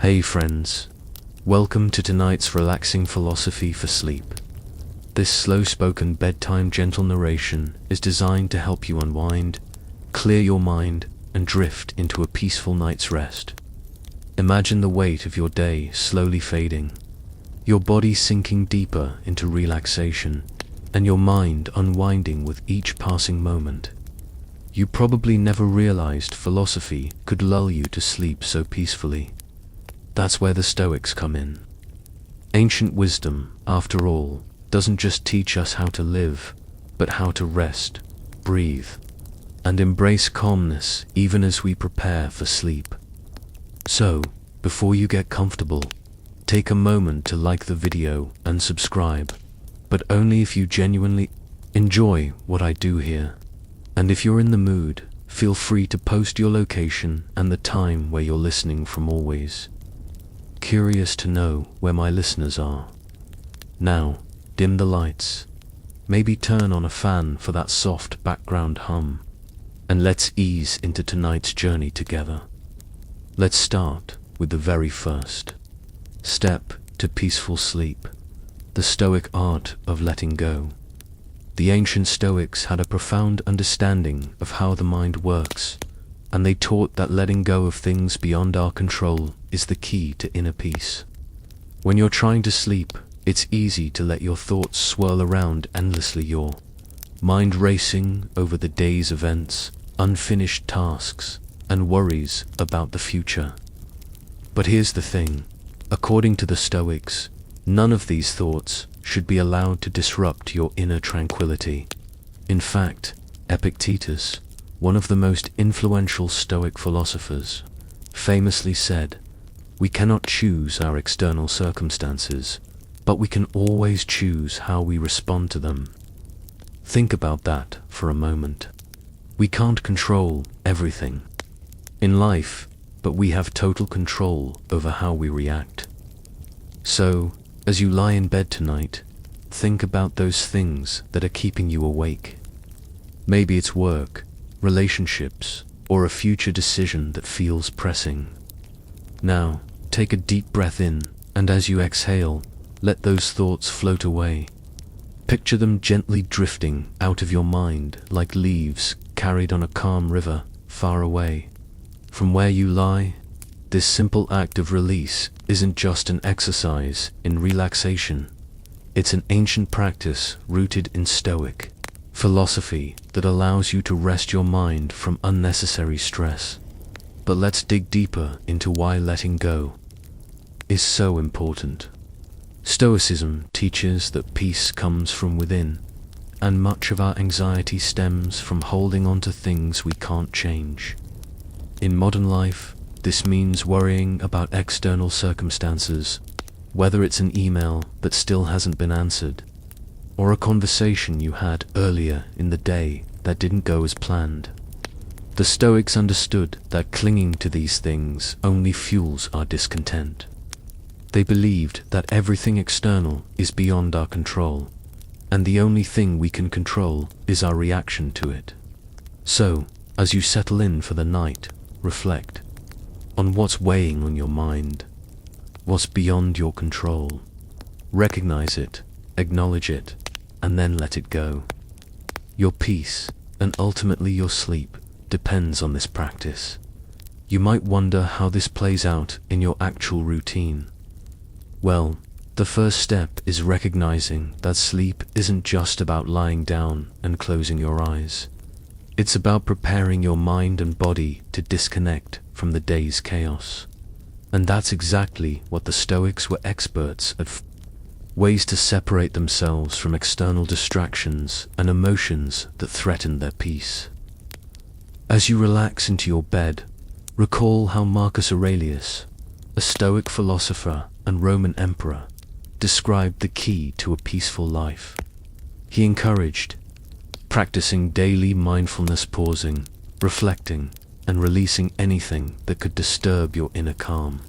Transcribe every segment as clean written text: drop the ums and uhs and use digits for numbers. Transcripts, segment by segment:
Hey friends, welcome to tonight's relaxing philosophy for sleep. This slow-spoken bedtime gentle narration is designed to help you unwind, clear your mind, and drift into a peaceful night's rest. Imagine the weight of your day slowly fading, your body sinking deeper into relaxation, and your mind unwinding with each passing moment. You probably never realized philosophy could lull you to sleep so peacefully. That's where the Stoics come in. Ancient wisdom, after all, doesn't just teach us how to live, but how to rest, breathe, and embrace calmness even as we prepare for sleep. So, before you get comfortable, take a moment to like the video and subscribe, but only if you genuinely enjoy what I do here. And if you're in the mood, feel free to post your location and the time where you're listening from always. Curious to know where my listeners are. Now, dim the lights. Maybe turn on a fan for that soft background hum. And let's ease into tonight's journey together. Let's start with the very first step to peaceful sleep, the Stoic art of letting go. The ancient Stoics had a profound understanding of how the mind works, and they taught that letting go of things beyond our control is the key to inner peace. When you're trying to sleep, it's easy to let your thoughts swirl around endlessly, your mind racing over the day's events, unfinished tasks, and worries about the future. But here's the thing, according to the Stoics, none of these thoughts should be allowed to disrupt your inner tranquility. In fact, Epictetus, one of the most influential Stoic philosophers, famously said, "We cannot choose our external circumstances, but we can always choose how we respond to them." Think about that for a moment. We can't control everything in life, but we have total control over how we react. So, as you lie in bed tonight, think about those things that are keeping you awake. Maybe it's work, relationships, or a future decision that feels pressing. Now, take a deep breath in, and as you exhale, let those thoughts float away. Picture them gently drifting out of your mind like leaves carried on a calm river far away. From where you lie, this simple act of release isn't just an exercise in relaxation. It's an ancient practice rooted in Stoic philosophy that allows you to rest your mind from unnecessary stress. But let's dig deeper into why letting go is so important. Stoicism teaches that peace comes from within, and much of our anxiety stems from holding on to things we can't change. In modern life, this means worrying about external circumstances, whether it's an email that still hasn't been answered, or a conversation you had earlier in the day that didn't go as planned. The Stoics understood that clinging to these things only fuels our discontent. They believed that everything external is beyond our control, and the only thing we can control is our reaction to it. So, as you settle in for the night, reflect on what's weighing on your mind, what's beyond your control. Recognize it, acknowledge it, and then let it go. Your peace, and ultimately your sleep, depends on this practice. You might wonder how this plays out in your actual routine. Well, the first step is recognizing that sleep isn't just about lying down and closing your eyes. It's about preparing your mind and body to disconnect from the day's chaos. And that's exactly what the Stoics were experts at. Ways to separate themselves from external distractions and emotions that threaten their peace. As you relax into your bed, recall how Marcus Aurelius, a Stoic philosopher and Roman emperor, described the key to a peaceful life. He encouraged practicing daily mindfulness, pausing, reflecting, and releasing anything that could disturb your inner calm.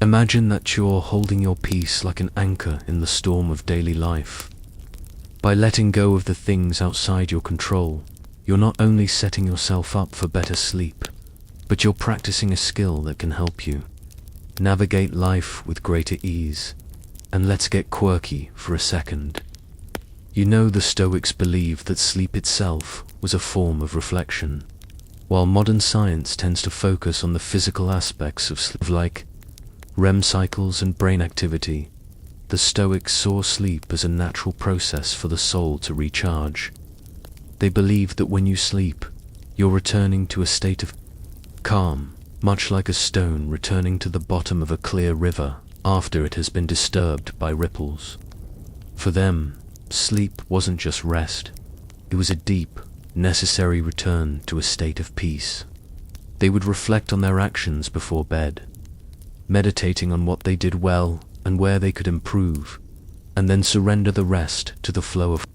Imagine that you're holding your peace like an anchor in the storm of daily life. By letting go of the things outside your control, you're not only setting yourself up for better sleep, but you're practicing a skill that can help you navigate life with greater ease. And let's get quirky for a second. You know, the Stoics believed that sleep itself was a form of reflection. While modern science tends to focus on the physical aspects of sleep, like REM cycles and brain activity, the Stoics saw sleep as a natural process for the soul to recharge. They believed that when you sleep, you're returning to a state of calm, much like a stone returning to the bottom of a clear river after it has been disturbed by ripples. For them, sleep wasn't just rest, it was a deep, necessary return to a state of peace. They would reflect on their actions before bed, meditating on what they did well and where they could improve, and then surrender the rest to the flow of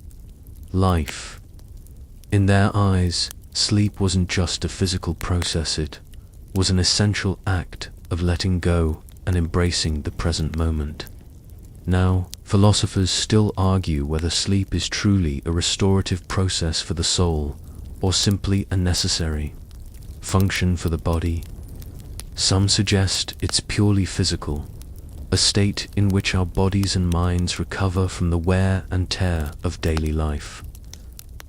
life. In their eyes, sleep wasn't just a physical process, it was an essential act of letting go and embracing the present moment. Now, philosophers still argue whether sleep is truly a restorative process for the soul or simply a necessary function for the body. Some suggest it's purely physical, a state in which our bodies and minds recover from the wear and tear of daily life.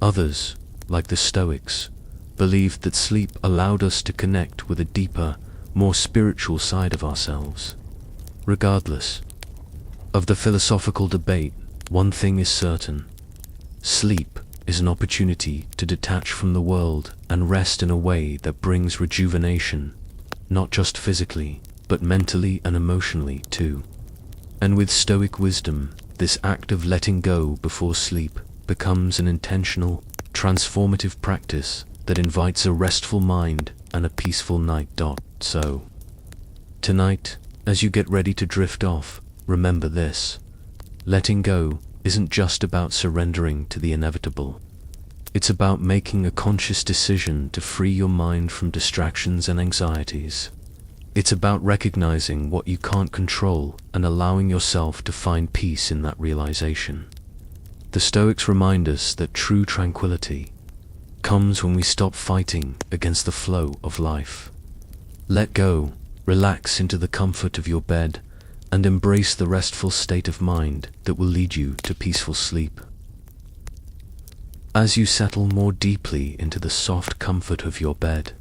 Others, like the Stoics, believed that sleep allowed us to connect with a deeper, more spiritual side of ourselves. Regardless of the philosophical debate, one thing is certain: sleep is an opportunity to detach from the world and rest in a way that brings rejuvenation, not just physically, but mentally and emotionally too. And with Stoic wisdom, this act of letting go before sleep becomes an intentional, transformative practice that invites a restful mind and a peaceful night. So, tonight, as you get ready to drift off, remember this: letting go isn't just about surrendering to the inevitable. It's about making a conscious decision to free your mind from distractions and anxieties. It's about recognizing what you can't control and allowing yourself to find peace in that realization. The Stoics remind us that true tranquility comes when we stop fighting against the flow of life. Let go, relax into the comfort of your bed, and embrace the restful state of mind that will lead you to peaceful sleep. As you settle more deeply into the soft comfort of your bed,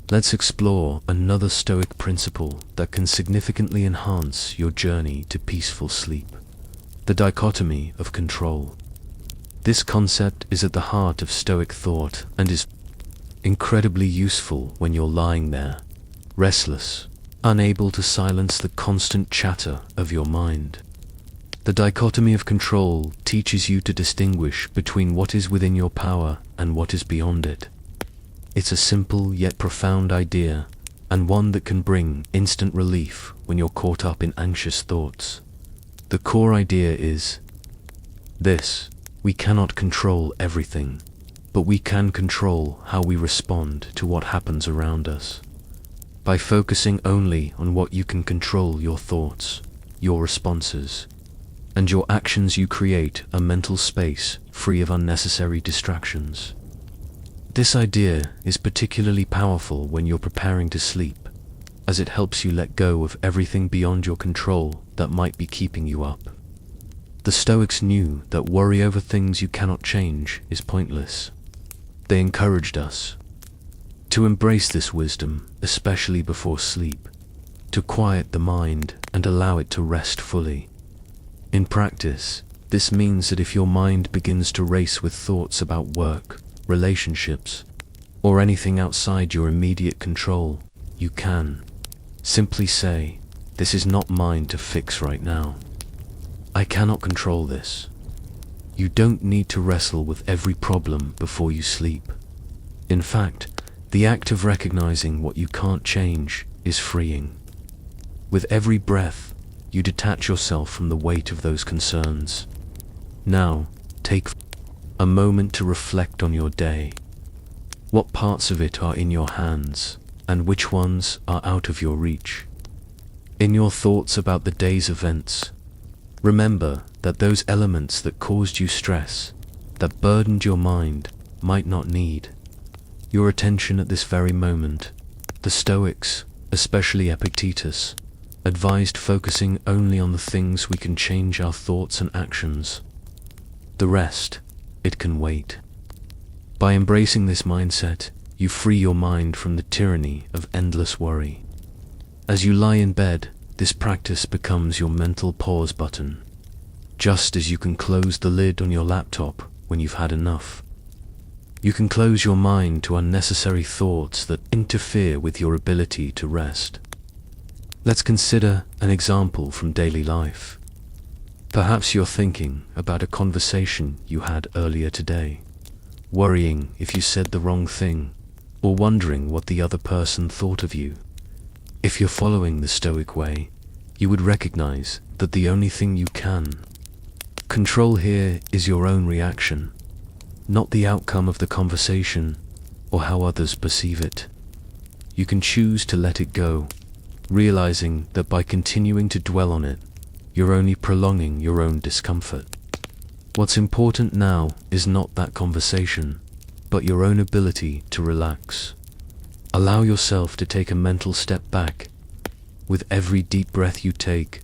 let's explore another Stoic principle that can significantly enhance your journey to peaceful sleep: the dichotomy of control. This concept is at the heart of Stoic thought and is incredibly useful when you're lying there, restless, unable to silence the constant chatter of your mind. The dichotomy of control teaches you to distinguish between what is within your power and what is beyond it. It's a simple yet profound idea, and one that can bring instant relief when you're caught up in anxious thoughts. The core idea is this: we cannot control everything, but we can control how we respond to what happens around us. By focusing only on what you can control, your thoughts, your responses, and your actions, you create a mental space free of unnecessary distractions. This idea is particularly powerful when you're preparing to sleep, as it helps you let go of everything beyond your control that might be keeping you up. The Stoics knew that worry over things you cannot change is pointless. They encouraged us to embrace this wisdom, especially before sleep, to quiet the mind and allow it to rest fully. In practice, this means that if your mind begins to race with thoughts about work, relationships, or anything outside your immediate control, you can simply say, "This is not mine to fix right now. I cannot control this." You don't need to wrestle with every problem before you sleep. In fact, the act of recognizing what you can't change is freeing. With every breath, you detach yourself from the weight of those concerns. Now, take a moment to reflect on your day. What parts of it are in your hands, and which ones are out of your reach? In your thoughts about the day's events, remember that those elements that caused you stress, that burdened your mind, might not need your attention at this very moment. The Stoics, especially Epictetus, advised focusing only on the things we can change our thoughts and actions. The rest, it can wait. By embracing this mindset, you free your mind from the tyranny of endless worry. As you lie in bed, this practice becomes your mental pause button, just as you can close the lid on your laptop when you've had enough. You can close your mind to unnecessary thoughts that interfere with your ability to rest. Let's consider an example from daily life. Perhaps you're thinking about a conversation you had earlier today, worrying if you said the wrong thing, or wondering what the other person thought of you. If you're following the Stoic way, you would recognize that the only thing you can control here is your own reaction, not the outcome of the conversation or how others perceive it. You can choose to let it go, realizing that by continuing to dwell on it, you're only prolonging your own discomfort. What's important now is not that conversation, but your own ability to relax. Allow yourself to take a mental step back. With every deep breath you take,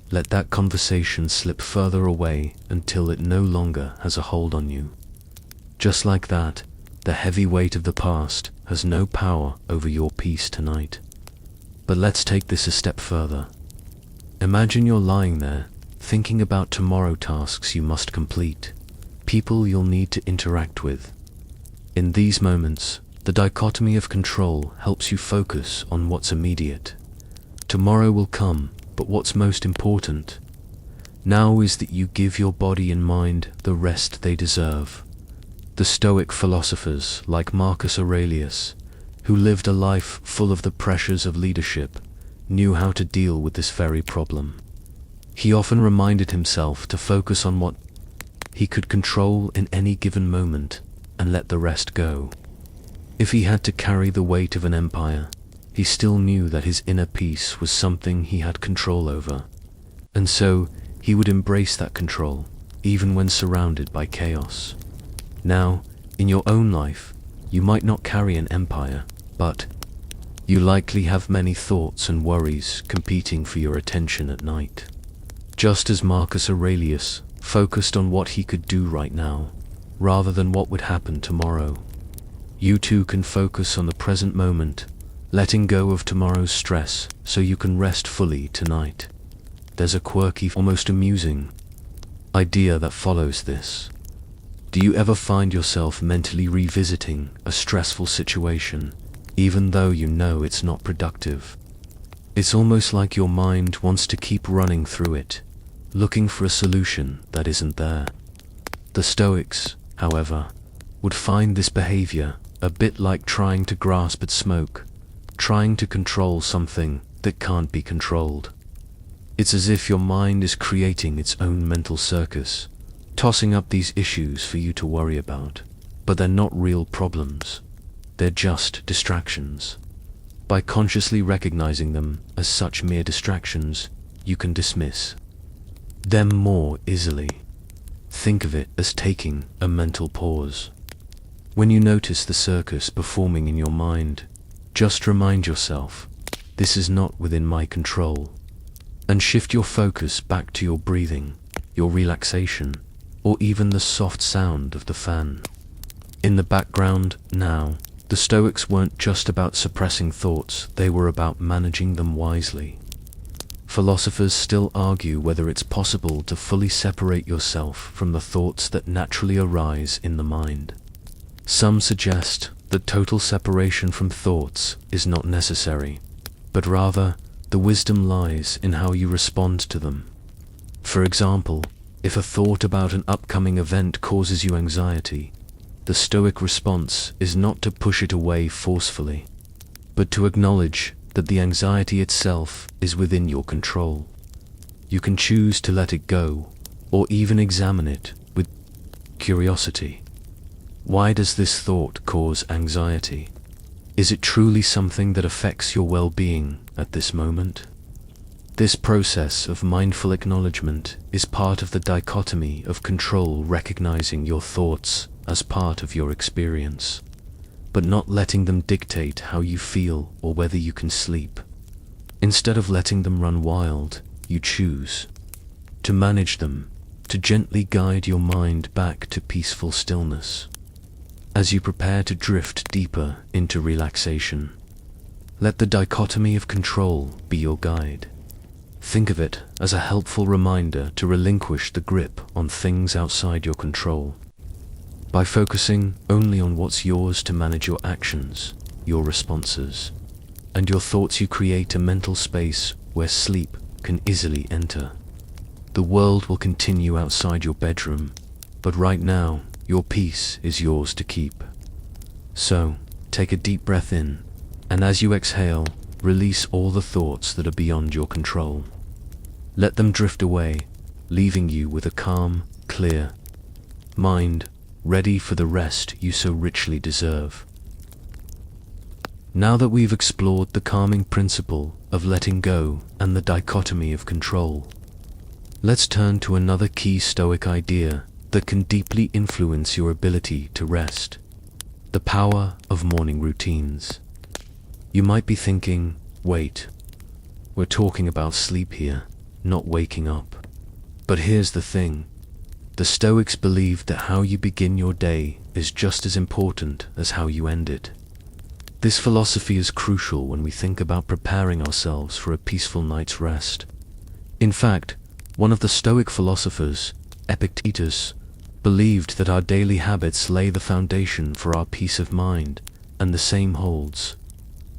let that conversation slip further away until it no longer has a hold on you. Just like that, the heavy weight of the past has no power over your peace tonight. But let's take this a step further. Imagine you're lying there, thinking about tomorrow tasks you must complete, people you'll need to interact with. In these moments, the dichotomy of control helps you focus on what's immediate. Tomorrow will come, but what's most important now is that you give your body and mind the rest they deserve. The Stoic philosophers like Marcus Aurelius, who lived a life full of the pressures of leadership, knew how to deal with this very problem. He often reminded himself to focus on what he could control in any given moment and let the rest go. If he had to carry the weight of an empire, he still knew that his inner peace was something he had control over, and so he would embrace that control, even when surrounded by chaos. Now, in your own life, you might not carry an empire, but you likely have many thoughts and worries competing for your attention at night. Just as Marcus Aurelius focused on what he could do right now, rather than what would happen tomorrow, you too can focus on the present moment, letting go of tomorrow's stress so you can rest fully tonight. There's a quirky, almost amusing idea that follows this. Do you ever find yourself mentally revisiting a stressful situation, even though you know it's not productive? It's almost like your mind wants to keep running through it, looking for a solution that isn't there. The Stoics, however, would find this behavior a bit like trying to grasp at smoke, trying to control something that can't be controlled. It's as if your mind is creating its own mental circus, tossing up these issues for you to worry about. But they're not real problems. They're just distractions. By consciously recognizing them as such mere distractions, you can dismiss them more easily. Think of it as taking a mental pause. When you notice the circus performing in your mind, just remind yourself, this is not within my control, and shift your focus back to your breathing, your relaxation, or even the soft sound of the fan in the background. Now, the Stoics weren't just about suppressing thoughts, they were about managing them wisely. Philosophers still argue whether it's possible to fully separate yourself from the thoughts that naturally arise in the mind. Some suggest that total separation from thoughts is not necessary, but rather the wisdom lies in how you respond to them. For example, if a thought about an upcoming event causes you anxiety, the Stoic response is not to push it away forcefully, but to acknowledge that the anxiety itself is within your control. You can choose to let it go, or even examine it with curiosity. Why does this thought cause anxiety? Is it truly something that affects your well-being at this moment? This process of mindful acknowledgement is part of the dichotomy of control, recognizing your thoughts as part of your experience, but not letting them dictate how you feel or whether you can sleep. Instead of letting them run wild, you choose to manage them, to gently guide your mind back to peaceful stillness. As you prepare to drift deeper into relaxation, let the dichotomy of control be your guide. Think of it as a helpful reminder to relinquish the grip on things outside your control. By focusing only on what's yours to manage your actions, your responses, and your thoughts, you create a mental space where sleep can easily enter. The world will continue outside your bedroom, but right now, your peace is yours to keep. So, take a deep breath in, and as you exhale, release all the thoughts that are beyond your control. Let them drift away, leaving you with a calm, clear mind, ready for the rest you so richly deserve. Now that we've explored the calming principle of letting go and the dichotomy of control, let's turn to another key Stoic idea that can deeply influence your ability to rest: the power of morning routines. You might be thinking, wait, we're talking about sleep here, not waking up. But here's the thing. The Stoics believed that how you begin your day is just as important as how you end it. This philosophy is crucial when we think about preparing ourselves for a peaceful night's rest. In fact, one of the Stoic philosophers, Epictetus, believed that our daily habits lay the foundation for our peace of mind, and the same holds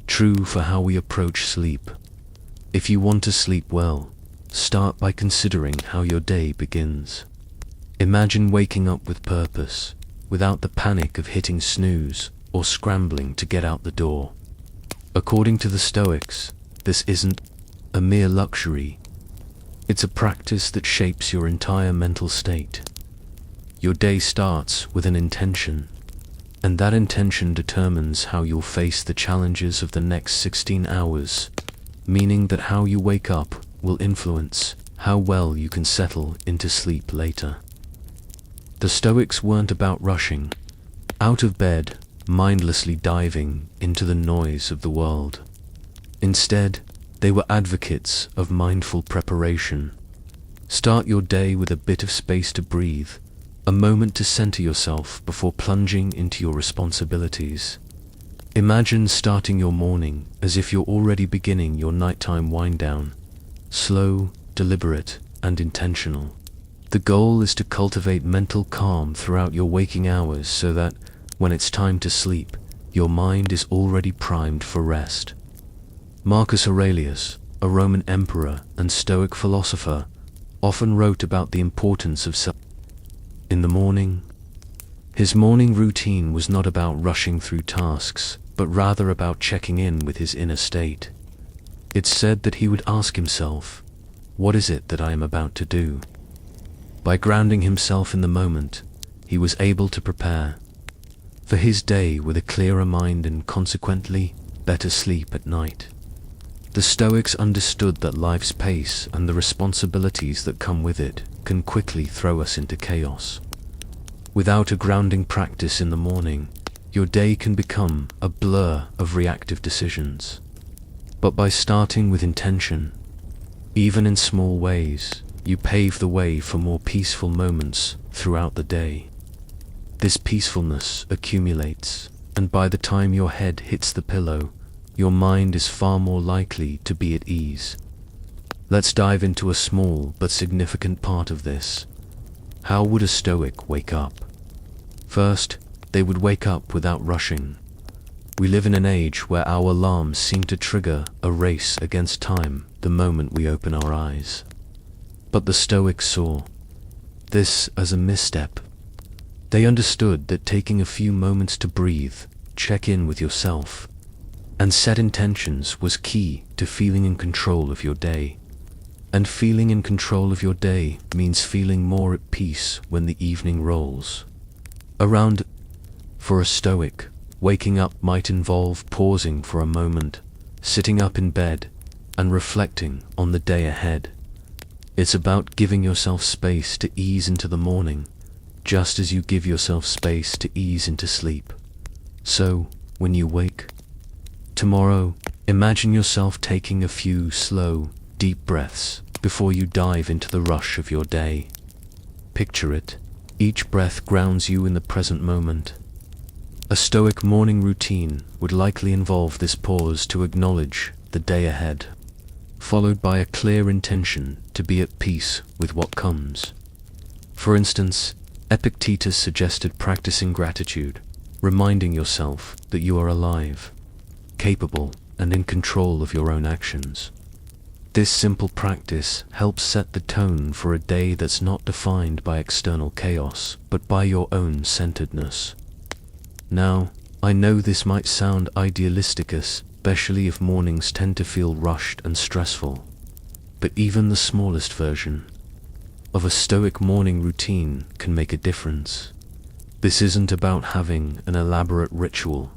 true for how we approach sleep. If you want to sleep well, start by considering how your day begins. Imagine waking up with purpose, without the panic of hitting snooze or scrambling to get out the door. According to the Stoics, this isn't a mere luxury. It's a practice that shapes your entire mental state. Your day starts with an intention, and that intention determines how you'll face the challenges of the next 16 hours, meaning that how you wake up will influence how well you can settle into sleep later. The Stoics weren't about rushing out of bed, mindlessly diving into the noise of the world. Instead, they were advocates of mindful preparation. Start your day with a bit of space to breathe, a moment to center yourself before plunging into your responsibilities. Imagine starting your morning as if you're already beginning your nighttime wind-down, slow, deliberate, and intentional. The goal is to cultivate mental calm throughout your waking hours so that, when it's time to sleep, your mind is already primed for rest. Marcus Aurelius, a Roman emperor and Stoic philosopher, often wrote about the importance of self. In the morning, his morning routine was not about rushing through tasks, but rather about checking in with his inner state. It's said that he would ask himself, "What is it that I am about to do?" By grounding himself in the moment, he was able to prepare for his day with a clearer mind and consequently better sleep at night. The Stoics understood that life's pace and the responsibilities that come with it can quickly throw us into chaos. Without a grounding practice in the morning, your day can become a blur of reactive decisions. But by starting with intention, even in small ways, you pave the way for more peaceful moments throughout the day. This peacefulness accumulates, and by the time your head hits the pillow, your mind is far more likely to be at ease. Let's dive into a small but significant part of this. How would a Stoic wake up? First, they would wake up without rushing. We live in an age where our alarms seem to trigger a race against time the moment we open our eyes. But the Stoics saw this as a misstep. They understood that taking a few moments to breathe, check in with yourself, and set intentions was key to feeling in control of your day. And feeling in control of your day means feeling more at peace when the evening rolls around. For a Stoic, waking up might involve pausing for a moment, sitting up in bed, and reflecting on the day ahead. It's about giving yourself space to ease into the morning, just as you give yourself space to ease into sleep. So, when you wake tomorrow, Imagine yourself taking a few slow, deep breaths before you dive into the rush of your day. Picture it. Each breath grounds you in the present moment. A Stoic morning routine would likely involve this pause to acknowledge the day ahead, followed by a clear intention to be at peace with what comes. For instance, Epictetus suggested practicing gratitude, reminding yourself that you are alive, capable, and in control of your own actions. This simple practice helps set the tone for a day that's not defined by external chaos, but by your own centeredness. Now, I know this might sound idealistic, especially if mornings tend to feel rushed and stressful, but even the smallest version of a Stoic morning routine can make a difference. This isn't about having an elaborate ritual.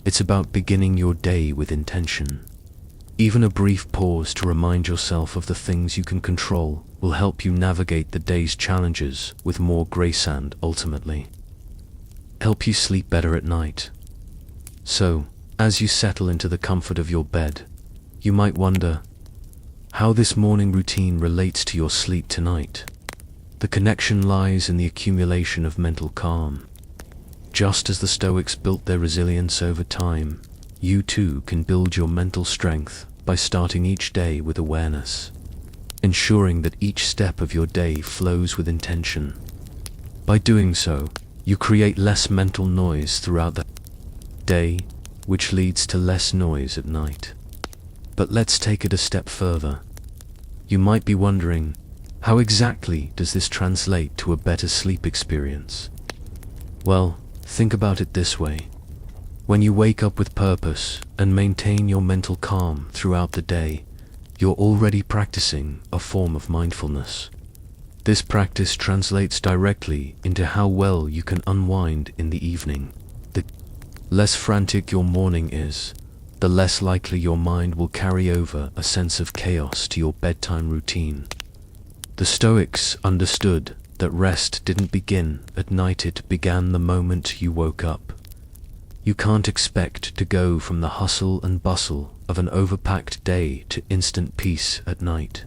It's about beginning your day with intention. Even a brief pause to remind yourself of the things you can control will help you navigate the day's challenges with more grace and, ultimately, help you sleep better at night. So, as you settle into the comfort of your bed, you might wonder how this morning routine relates to your sleep tonight. The connection lies in the accumulation of mental calm. Just as the Stoics built their resilience over time, you too can build your mental strength by starting each day with awareness, ensuring that each step of your day flows with intention. By doing so, you create less mental noise throughout the day, which leads to less noise at night. But let's take it a step further. You might be wondering, how exactly does this translate to a better sleep experience? Well, think about it this way. When you wake up with purpose and maintain your mental calm throughout the day, you're already practicing a form of mindfulness. This practice translates directly into how well you can unwind in the evening. The less frantic your morning is, the less likely your mind will carry over a sense of chaos to your bedtime routine. The Stoics understood that rest didn't begin at night, it began the moment you woke up. You can't expect to go from the hustle and bustle of an overpacked day to instant peace at night.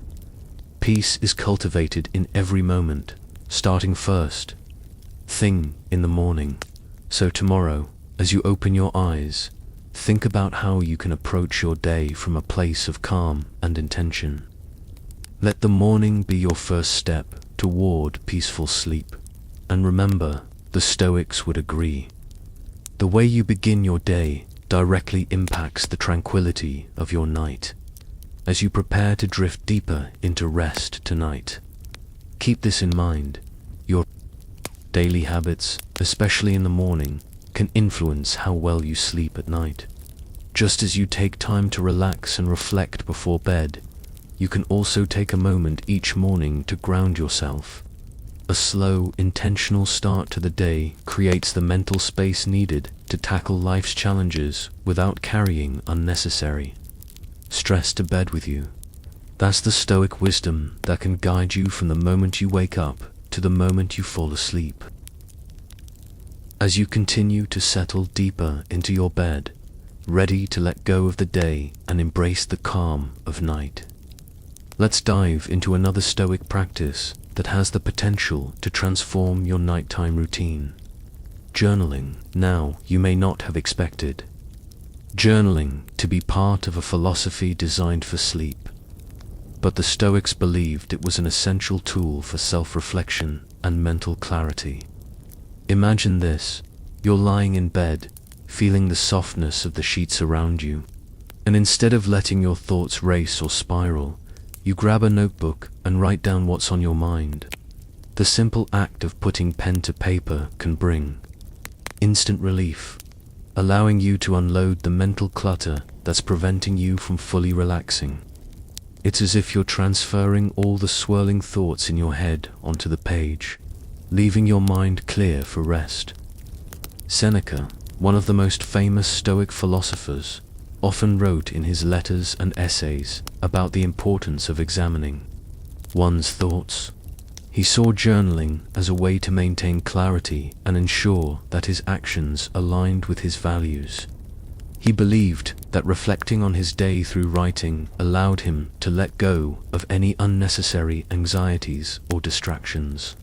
Peace is cultivated in every moment, starting first thing in the morning. So tomorrow, as you open your eyes, think about how you can approach your day from a place of calm and intention. Let the morning be your first step toward peaceful sleep. And remember, the Stoics would agree. The way you begin your day directly impacts the tranquility of your night. As you prepare to drift deeper into rest tonight, keep this in mind. Your daily habits, especially in the morning, can influence how well you sleep at night. Just as you take time to relax and reflect before bed, you can also take a moment each morning to ground yourself. A slow, intentional start to the day creates the mental space needed to tackle life's challenges without carrying unnecessary stress to bed with you. That's the Stoic wisdom that can guide you from the moment you wake up to the moment you fall asleep. As you continue to settle deeper into your bed, ready to let go of the day and embrace the calm of night, let's dive into another Stoic practice that has the potential to transform your nighttime routine. Journaling. Now, you may not have expected journaling to be part of a philosophy designed for sleep, but the Stoics believed it was an essential tool for self-reflection and mental clarity. Imagine this: you're lying in bed, feeling the softness of the sheets around you, and instead of letting your thoughts race or spiral, you grab a notebook and write down what's on your mind. The simple act of putting pen to paper can bring instant relief, allowing you to unload the mental clutter that's preventing you from fully relaxing. It's as if you're transferring all the swirling thoughts in your head onto the page, leaving your mind clear for rest. Seneca, one of the most famous Stoic philosophers, often wrote in his letters and essays about the importance of examining one's thoughts. He saw journaling as a way to maintain clarity and ensure that his actions aligned with his values. He believed that reflecting on his day through writing allowed him to let go of any unnecessary anxieties or distractions.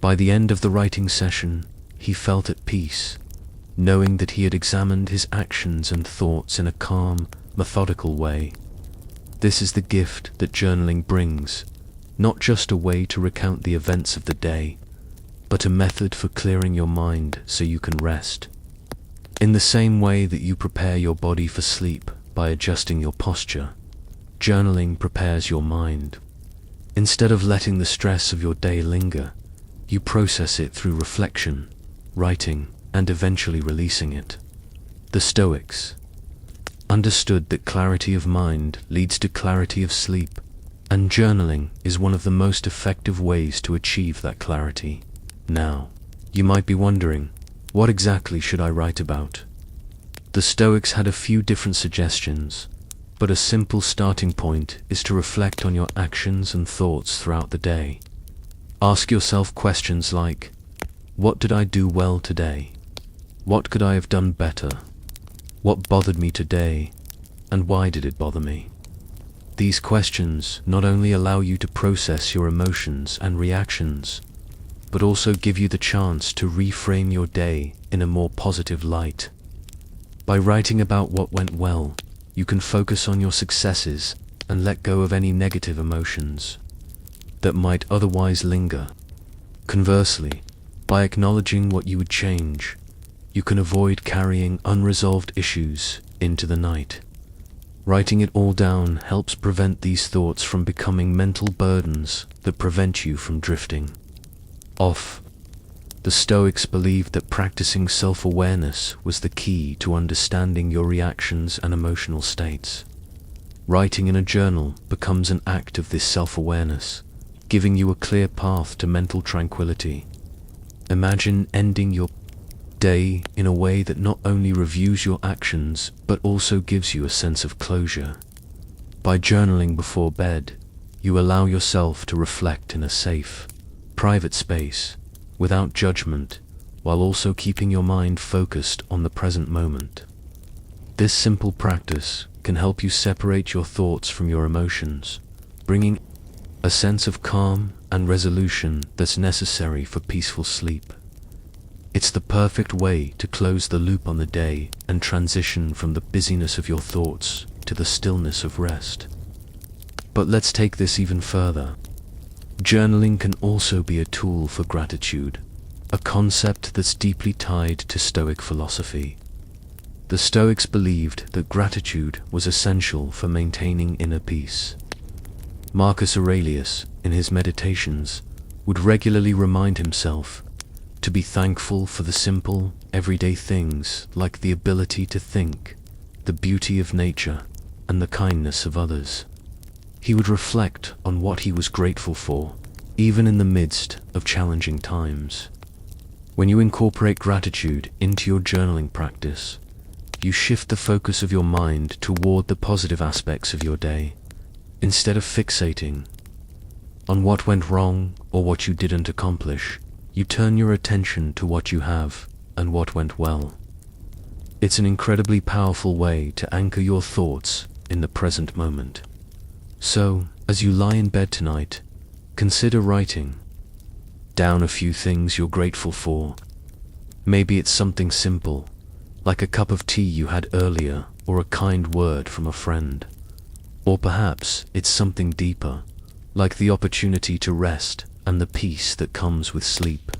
By the end of the writing session, he felt at peace, knowing that he had examined his actions and thoughts in a calm, methodical way. This is the gift that journaling brings, not just a way to recount the events of the day, but a method for clearing your mind so you can rest. In the same way that you prepare your body for sleep by adjusting your posture, journaling prepares your mind. Instead of letting the stress of your day linger, you process it through reflection, writing, and eventually releasing it. The Stoics understood that clarity of mind leads to clarity of sleep, and journaling is one of the most effective ways to achieve that clarity. Now, you might be wondering, what exactly should I write about? The Stoics had a few different suggestions, but a simple starting point is to reflect on your actions and thoughts throughout the day. Ask yourself questions like, what did I do well today? What could I have done better? What bothered me today, and why did it bother me? These questions not only allow you to process your emotions and reactions, but also give you the chance to reframe your day in a more positive light. By writing about what went well, you can focus on your successes and let go of any negative emotions that might otherwise linger. Conversely, by acknowledging what you would change, you can avoid carrying unresolved issues into the night. Writing it all down helps prevent these thoughts from becoming mental burdens that prevent you from drifting off. The Stoics believed that practicing self-awareness was the key to understanding your reactions and emotional states. Writing in a journal becomes an act of this self-awareness, giving you a clear path to mental tranquility. Imagine ending your day in a way that not only reviews your actions, but also gives you a sense of closure. By journaling before bed, you allow yourself to reflect in a safe, private space, without judgment, while also keeping your mind focused on the present moment. This simple practice can help you separate your thoughts from your emotions, bringing a sense of calm and resolution that's necessary for peaceful sleep. It's the perfect way to close the loop on the day and transition from the busyness of your thoughts to the stillness of rest. But let's take this even further. Journaling can also be a tool for gratitude, a concept that's deeply tied to Stoic philosophy. The Stoics believed that gratitude was essential for maintaining inner peace. Marcus Aurelius, in his meditations, would regularly remind himself to be thankful for the simple, everyday things like the ability to think, the beauty of nature, and the kindness of others. He would reflect on what he was grateful for, even in the midst of challenging times. When you incorporate gratitude into your journaling practice, you shift the focus of your mind toward the positive aspects of your day, instead of fixating on what went wrong or what you didn't accomplish. You turn your attention to what you have and what went well. It's an incredibly powerful way to anchor your thoughts in the present moment. So, as you lie in bed tonight, consider writing down a few things you're grateful for. Maybe it's something simple, like a cup of tea you had earlier or a kind word from a friend. Or perhaps it's something deeper, like the opportunity to rest and the peace that comes with sleep.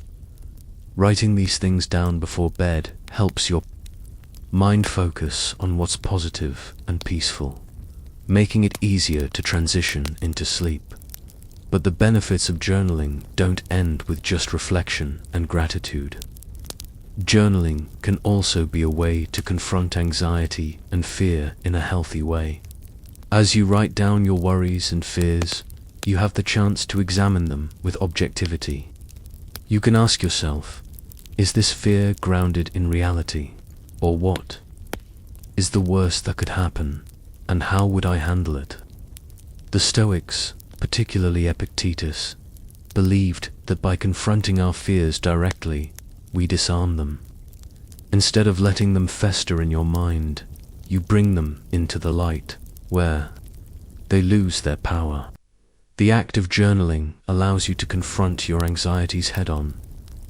Writing these things down before bed helps your mind focus on what's positive and peaceful, making it easier to transition into sleep. But the benefits of journaling don't end with just reflection and gratitude. Journaling can also be a way to confront anxiety and fear in a healthy way. As you write down your worries and fears, you have the chance to examine them with objectivity. You can ask yourself, is this fear grounded in reality? Or what is the worst that could happen, and how would I handle it? The Stoics, particularly Epictetus, believed that by confronting our fears directly, we disarm them. Instead of letting them fester in your mind, you bring them into the light, where they lose their power. The act of journaling allows you to confront your anxieties head-on,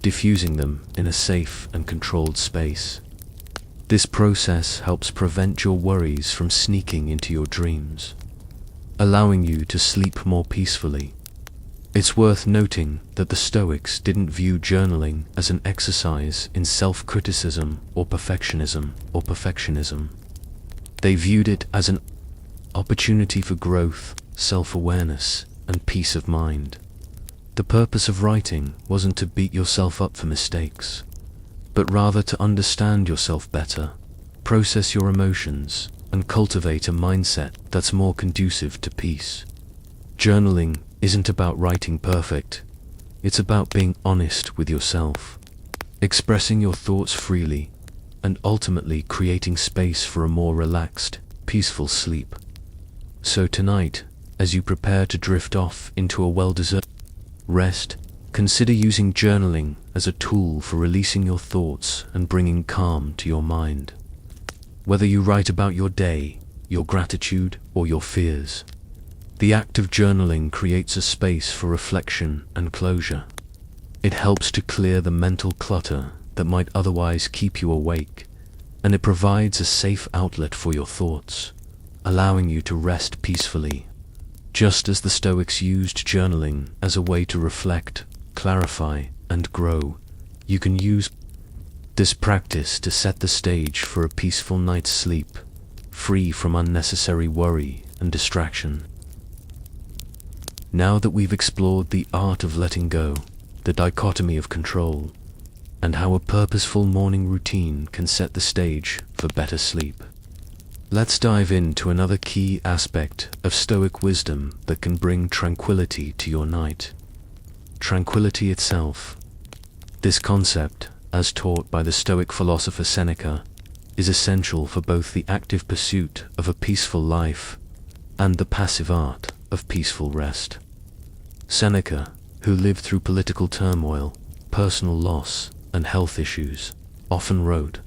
diffusing them in a safe and controlled space. This process helps prevent your worries from sneaking into your dreams, allowing you to sleep more peacefully. It's worth noting that the Stoics didn't view journaling as an exercise in self-criticism or perfectionism. They viewed it as an opportunity for growth, self-awareness, and peace of mind. The purpose of writing wasn't to beat yourself up for mistakes, but rather to understand yourself better, process your emotions, and cultivate a mindset that's more conducive to peace. Journaling isn't about writing perfect, it's about being honest with yourself, expressing your thoughts freely, and ultimately creating space for a more relaxed, peaceful sleep. So tonight, as you prepare to drift off into a well-deserved rest, consider using journaling as a tool for releasing your thoughts and bringing calm to your mind. Whether you write about your day, your gratitude, or your fears, the act of journaling creates a space for reflection and closure. It helps to clear the mental clutter that might otherwise keep you awake, and it provides a safe outlet for your thoughts, allowing you to rest peacefully. Just as the Stoics used journaling as a way to reflect, clarify, and grow, you can use this practice to set the stage for a peaceful night's sleep, free from unnecessary worry and distraction. Now that we've explored the art of letting go, the dichotomy of control, and how a purposeful morning routine can set the stage for better sleep, let's dive into another key aspect of Stoic wisdom that can bring tranquility to your night. Tranquility itself. This concept, as taught by the Stoic philosopher Seneca, is essential for both the active pursuit of a peaceful life and the passive art of peaceful rest. Seneca, who lived through political turmoil, personal loss, and health issues, often wrote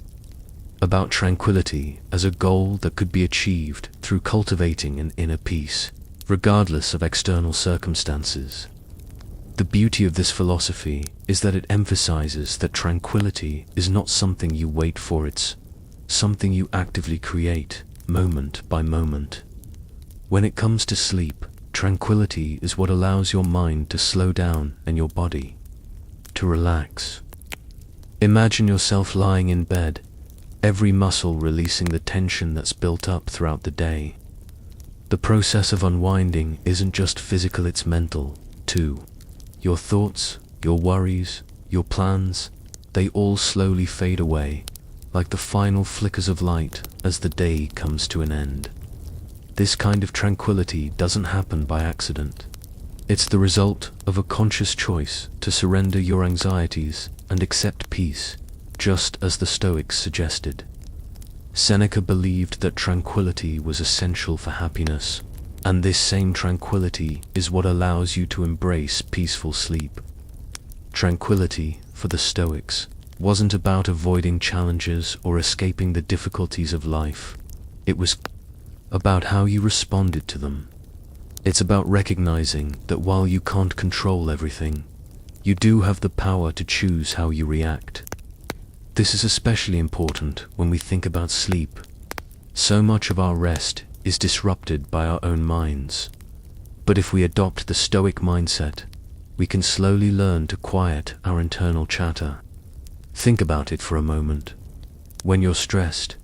about tranquility as a goal that could be achieved through cultivating an inner peace, regardless of external circumstances. The beauty of this philosophy is that it emphasizes that tranquility is not something you wait for, it's something you actively create, moment by moment. When it comes to sleep, tranquility is what allows your mind to slow down and your body to relax. Imagine yourself lying in bed, every muscle releasing the tension that's built up throughout the day. The process of unwinding isn't just physical, it's mental, too. Your thoughts, your worries, your plans, they all slowly fade away, like the final flickers of light as the day comes to an end. This kind of tranquility doesn't happen by accident. It's the result of a conscious choice to surrender your anxieties and accept peace, just as the Stoics suggested. Seneca believed that tranquility was essential for happiness, and this same tranquility is what allows you to embrace peaceful sleep. Tranquility, for the Stoics, wasn't about avoiding challenges or escaping the difficulties of life. It was about how you responded to them. It's about recognizing that while you can't control everything, you do have the power to choose how you react. This is especially important when we think about sleep. So much of our rest is disrupted by our own minds. But if we adopt the Stoic mindset, we can slowly learn to quiet our internal chatter. Think about it for a moment. When you're stressed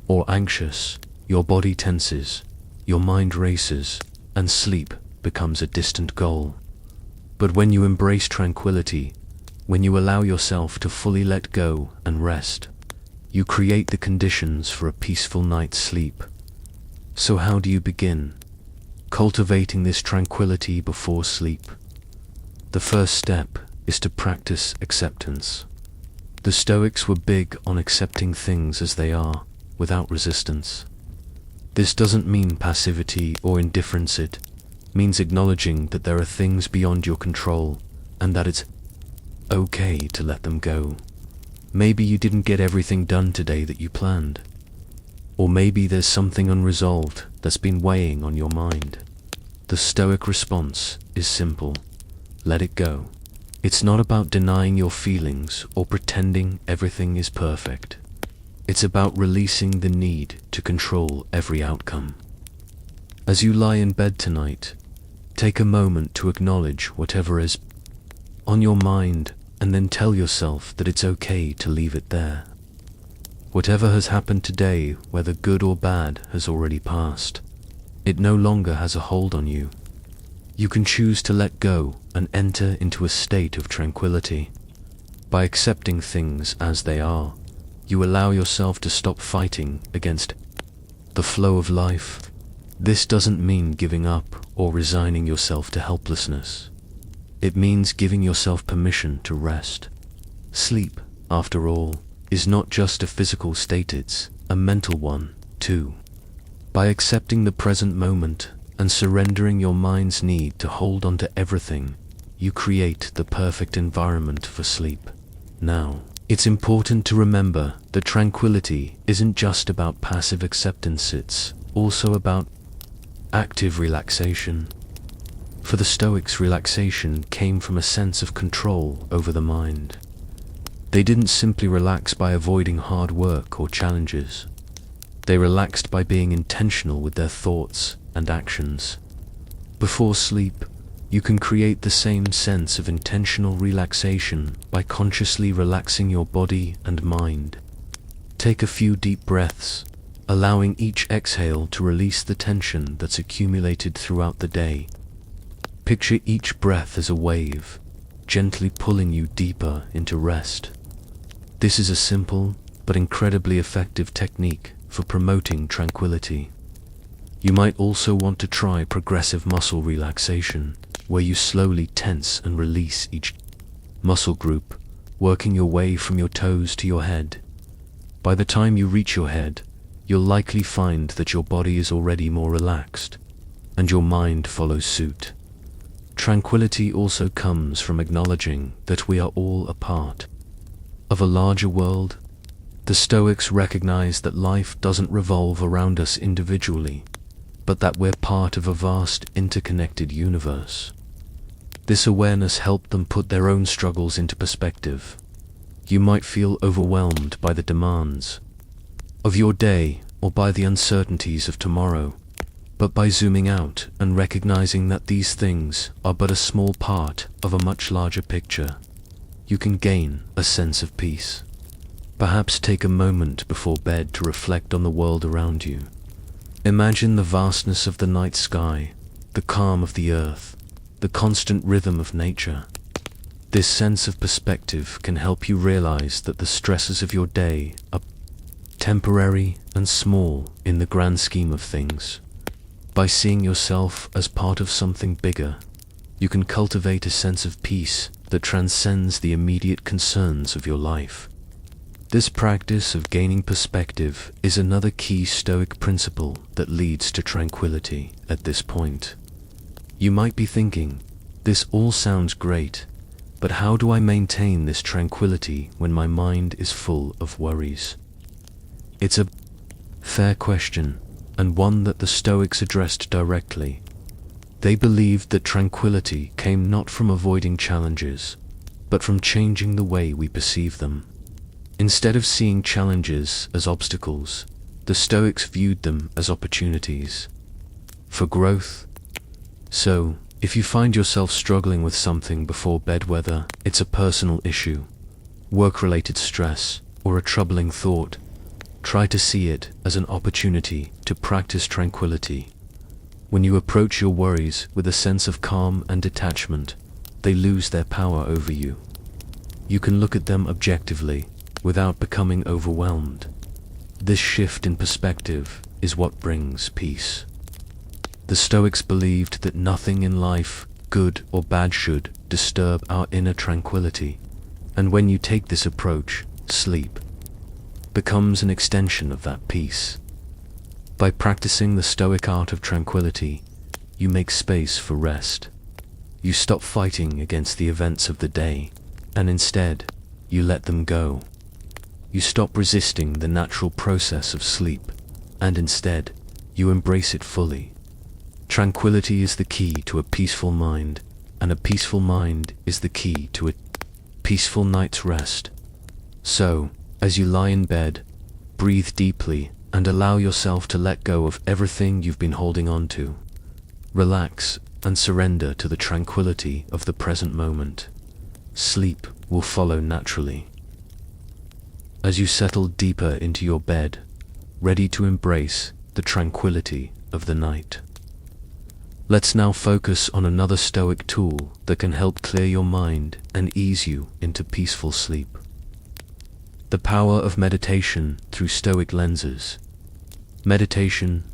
or anxious, your body tenses, your mind races, and sleep becomes a distant goal. But when you embrace tranquility, when you allow yourself to fully let go and rest, you create the conditions for a peaceful night's sleep. So how do you begin cultivating this tranquility before sleep? The first step is to practice acceptance. The Stoics were big on accepting things as they are, without resistance. This doesn't mean passivity or indifference, it means acknowledging that there are things beyond your control, and that it's okay to let them go. Maybe you didn't get everything done today that you planned. Or maybe there's something unresolved that's been weighing on your mind. The Stoic response is simple: let it go. It's not about denying your feelings or pretending everything is perfect. It's about releasing the need to control every outcome. As you lie in bed tonight, take a moment to acknowledge whatever is on your mind, and then tell yourself that it's okay to leave it there. Whatever has happened today, whether good or bad, has already passed. It no longer has a hold on you. You can choose to let go and enter into a state of tranquility. By accepting things as they are, you allow yourself to stop fighting against the flow of life. This doesn't mean giving up or resigning yourself to helplessness. It means giving yourself permission to rest. Sleep, after all, is not just a physical state, it's a mental one, too. By accepting the present moment and surrendering your mind's need to hold on to everything, you create the perfect environment for sleep. Now, it's important to remember that tranquility isn't just about passive acceptance, it's also about active relaxation. For the Stoics, relaxation came from a sense of control over the mind. They didn't simply relax by avoiding hard work or challenges. They relaxed by being intentional with their thoughts and actions. Before sleep, you can create the same sense of intentional relaxation by consciously relaxing your body and mind. Take a few deep breaths, allowing each exhale to release the tension that's accumulated throughout the day. Picture each breath as a wave, gently pulling you deeper into rest. This is a simple but incredibly effective technique for promoting tranquility. You might also want to try progressive muscle relaxation, where you slowly tense and release each muscle group, working your way from your toes to your head. By the time you reach your head, you'll likely find that your body is already more relaxed, and your mind follows suit. Tranquility also comes from acknowledging that we are all a part of a larger world. The Stoics recognize that life doesn't revolve around us individually, but that we're part of a vast, interconnected universe. This awareness helped them put their own struggles into perspective. You might feel overwhelmed by the demands of your day or by the uncertainties of tomorrow, but by zooming out and recognizing that these things are but a small part of a much larger picture, you can gain a sense of peace. Perhaps take a moment before bed to reflect on the world around you. Imagine the vastness of the night sky, the calm of the earth, the constant rhythm of nature. This sense of perspective can help you realize that the stresses of your day are temporary and small in the grand scheme of things. By seeing yourself as part of something bigger, you can cultivate a sense of peace that transcends the immediate concerns of your life. This practice of gaining perspective is another key Stoic principle that leads to tranquility. At this point, you might be thinking, this all sounds great, but how do I maintain this tranquility when my mind is full of worries? It's a fair question, and one that the Stoics addressed directly. They believed that tranquility came not from avoiding challenges, but from changing the way we perceive them. Instead of seeing challenges as obstacles, the Stoics viewed them as opportunities for growth. So, if you find yourself struggling with something before bed, whether it's a personal issue, work-related stress, or a troubling thought, try to see it as an opportunity to practice tranquility. When you approach your worries with a sense of calm and detachment, they lose their power over you. You can look at them objectively, without becoming overwhelmed. This shift in perspective is what brings peace. The Stoics believed that nothing in life, good or bad, should disturb our inner tranquility, and when you take this approach, sleep becomes an extension of that peace. By practicing the Stoic art of tranquility, you make space for rest. You stop fighting against the events of the day, and instead, you let them go. You stop resisting the natural process of sleep, and instead, you embrace it fully. Tranquility is the key to a peaceful mind, and a peaceful mind is the key to a peaceful night's rest. So, as you lie in bed, breathe deeply and allow yourself to let go of everything you've been holding on to. Relax and surrender to the tranquility of the present moment. Sleep will follow naturally. As you settle deeper into your bed, ready to embrace the tranquility of the night. Let's now focus on another Stoic tool that can help clear your mind and ease you into peaceful sleep. The power of meditation through Stoic lenses. Meditation,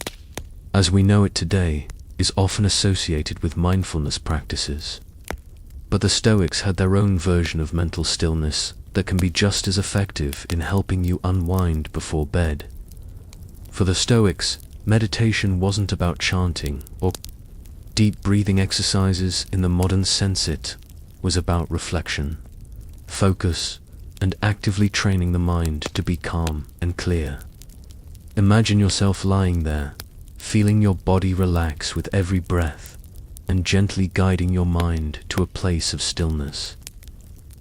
as we know it today, is often associated with mindfulness practices. But the Stoics had their own version of mental stillness that can be just as effective in helping you unwind before bed. For the Stoics, meditation wasn't about chanting or deep breathing exercises in the modern sense. It was about reflection, focus, and actively training the mind to be calm and clear. Imagine yourself lying there, feeling your body relax with every breath, and gently guiding your mind to a place of stillness.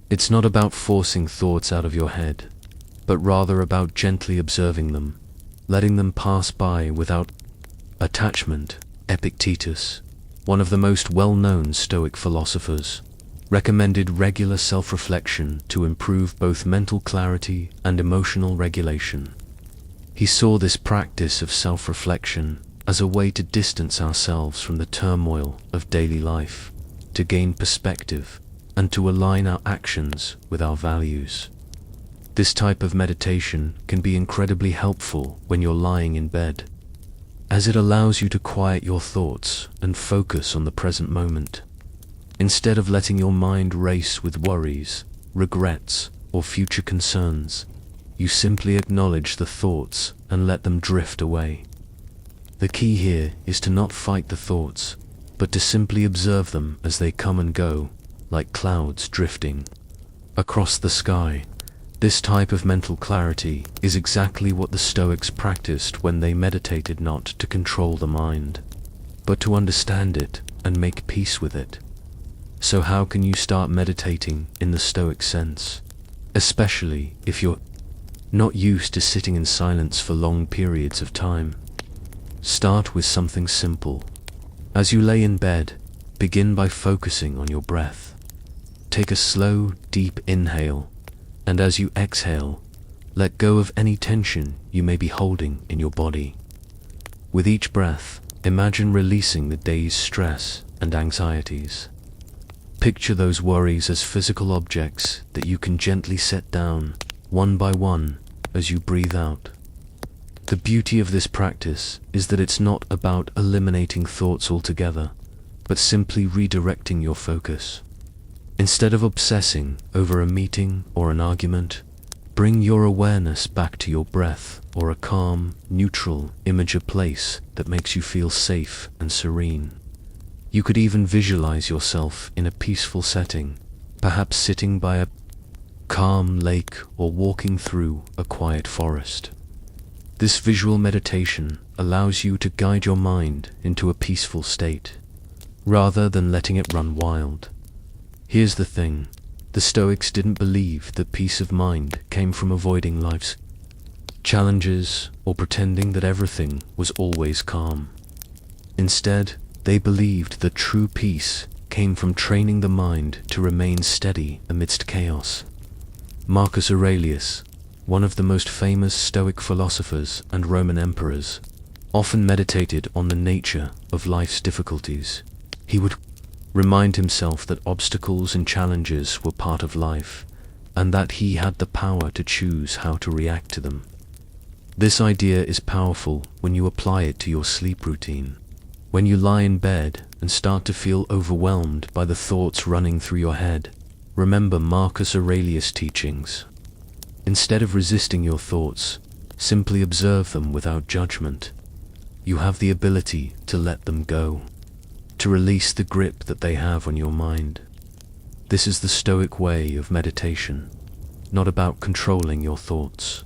It's not about forcing thoughts out of your head, but rather about gently observing them, letting them pass by without attachment. Epictetus, one of the most well-known Stoic philosophers, recommended regular self-reflection to improve both mental clarity and emotional regulation. He saw this practice of self-reflection as a way to distance ourselves from the turmoil of daily life, to gain perspective, and to align our actions with our values. This type of meditation can be incredibly helpful when you're lying in bed, as it allows you to quiet your thoughts and focus on the present moment. Instead of letting your mind race with worries, regrets, or future concerns, you simply acknowledge the thoughts and let them drift away. The key here is to not fight the thoughts, but to simply observe them as they come and go, like clouds drifting across the sky. This type of mental clarity is exactly what the Stoics practiced when they meditated, not to control the mind, but to understand it and make peace with it. So how can you start meditating in the Stoic sense, especially if you're not used to sitting in silence for long periods of time? Start with something simple. As you lay in bed, begin by focusing on your breath. Take a slow, deep inhale, and as you exhale, let go of any tension you may be holding in your body. With each breath, imagine releasing the day's stress and anxieties. Picture those worries as physical objects that you can gently set down, one by one, as you breathe out. The beauty of this practice is that it's not about eliminating thoughts altogether, but simply redirecting your focus. Instead of obsessing over a meeting or an argument, bring your awareness back to your breath or a calm, neutral image, a place that makes you feel safe and serene. You could even visualize yourself in a peaceful setting, perhaps sitting by a calm lake or walking through a quiet forest. This visual meditation allows you to guide your mind into a peaceful state, rather than letting it run wild. Here's the thing, the Stoics didn't believe that peace of mind came from avoiding life's challenges or pretending that everything was always calm. Instead, they believed that true peace came from training the mind to remain steady amidst chaos. Marcus Aurelius, one of the most famous Stoic philosophers and Roman emperors, often meditated on the nature of life's difficulties. He would remind himself that obstacles and challenges were part of life, and that he had the power to choose how to react to them. This idea is powerful when you apply it to your sleep routine. When you lie in bed and start to feel overwhelmed by the thoughts running through your head, remember Marcus Aurelius' teachings. Instead of resisting your thoughts, simply observe them without judgment. You have the ability to let them go, to release the grip that they have on your mind. This is the Stoic way of meditation, not about controlling your thoughts,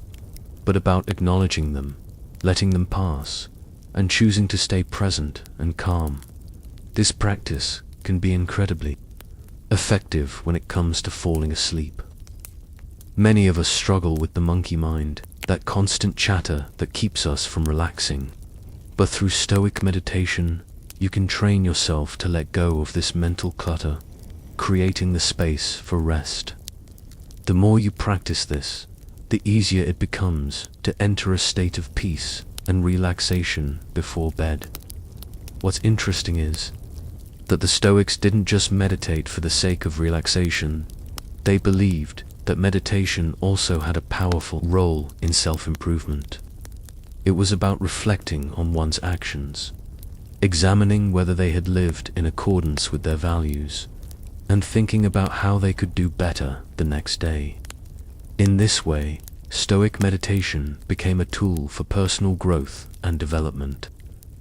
but about acknowledging them, letting them pass, and choosing to stay present and calm. This practice can be incredibly effective when it comes to falling asleep. Many of us struggle with the monkey mind, that constant chatter that keeps us from relaxing. But through Stoic meditation, you can train yourself to let go of this mental clutter, creating the space for rest. The more you practice this, the easier it becomes to enter a state of peace and relaxation before bed. What's interesting is that the Stoics didn't just meditate for the sake of relaxation. They believed that meditation also had a powerful role in self-improvement. It was about reflecting on one's actions, examining whether they had lived in accordance with their values, and thinking about how they could do better the next day. In this way, Stoic meditation became a tool for personal growth and development.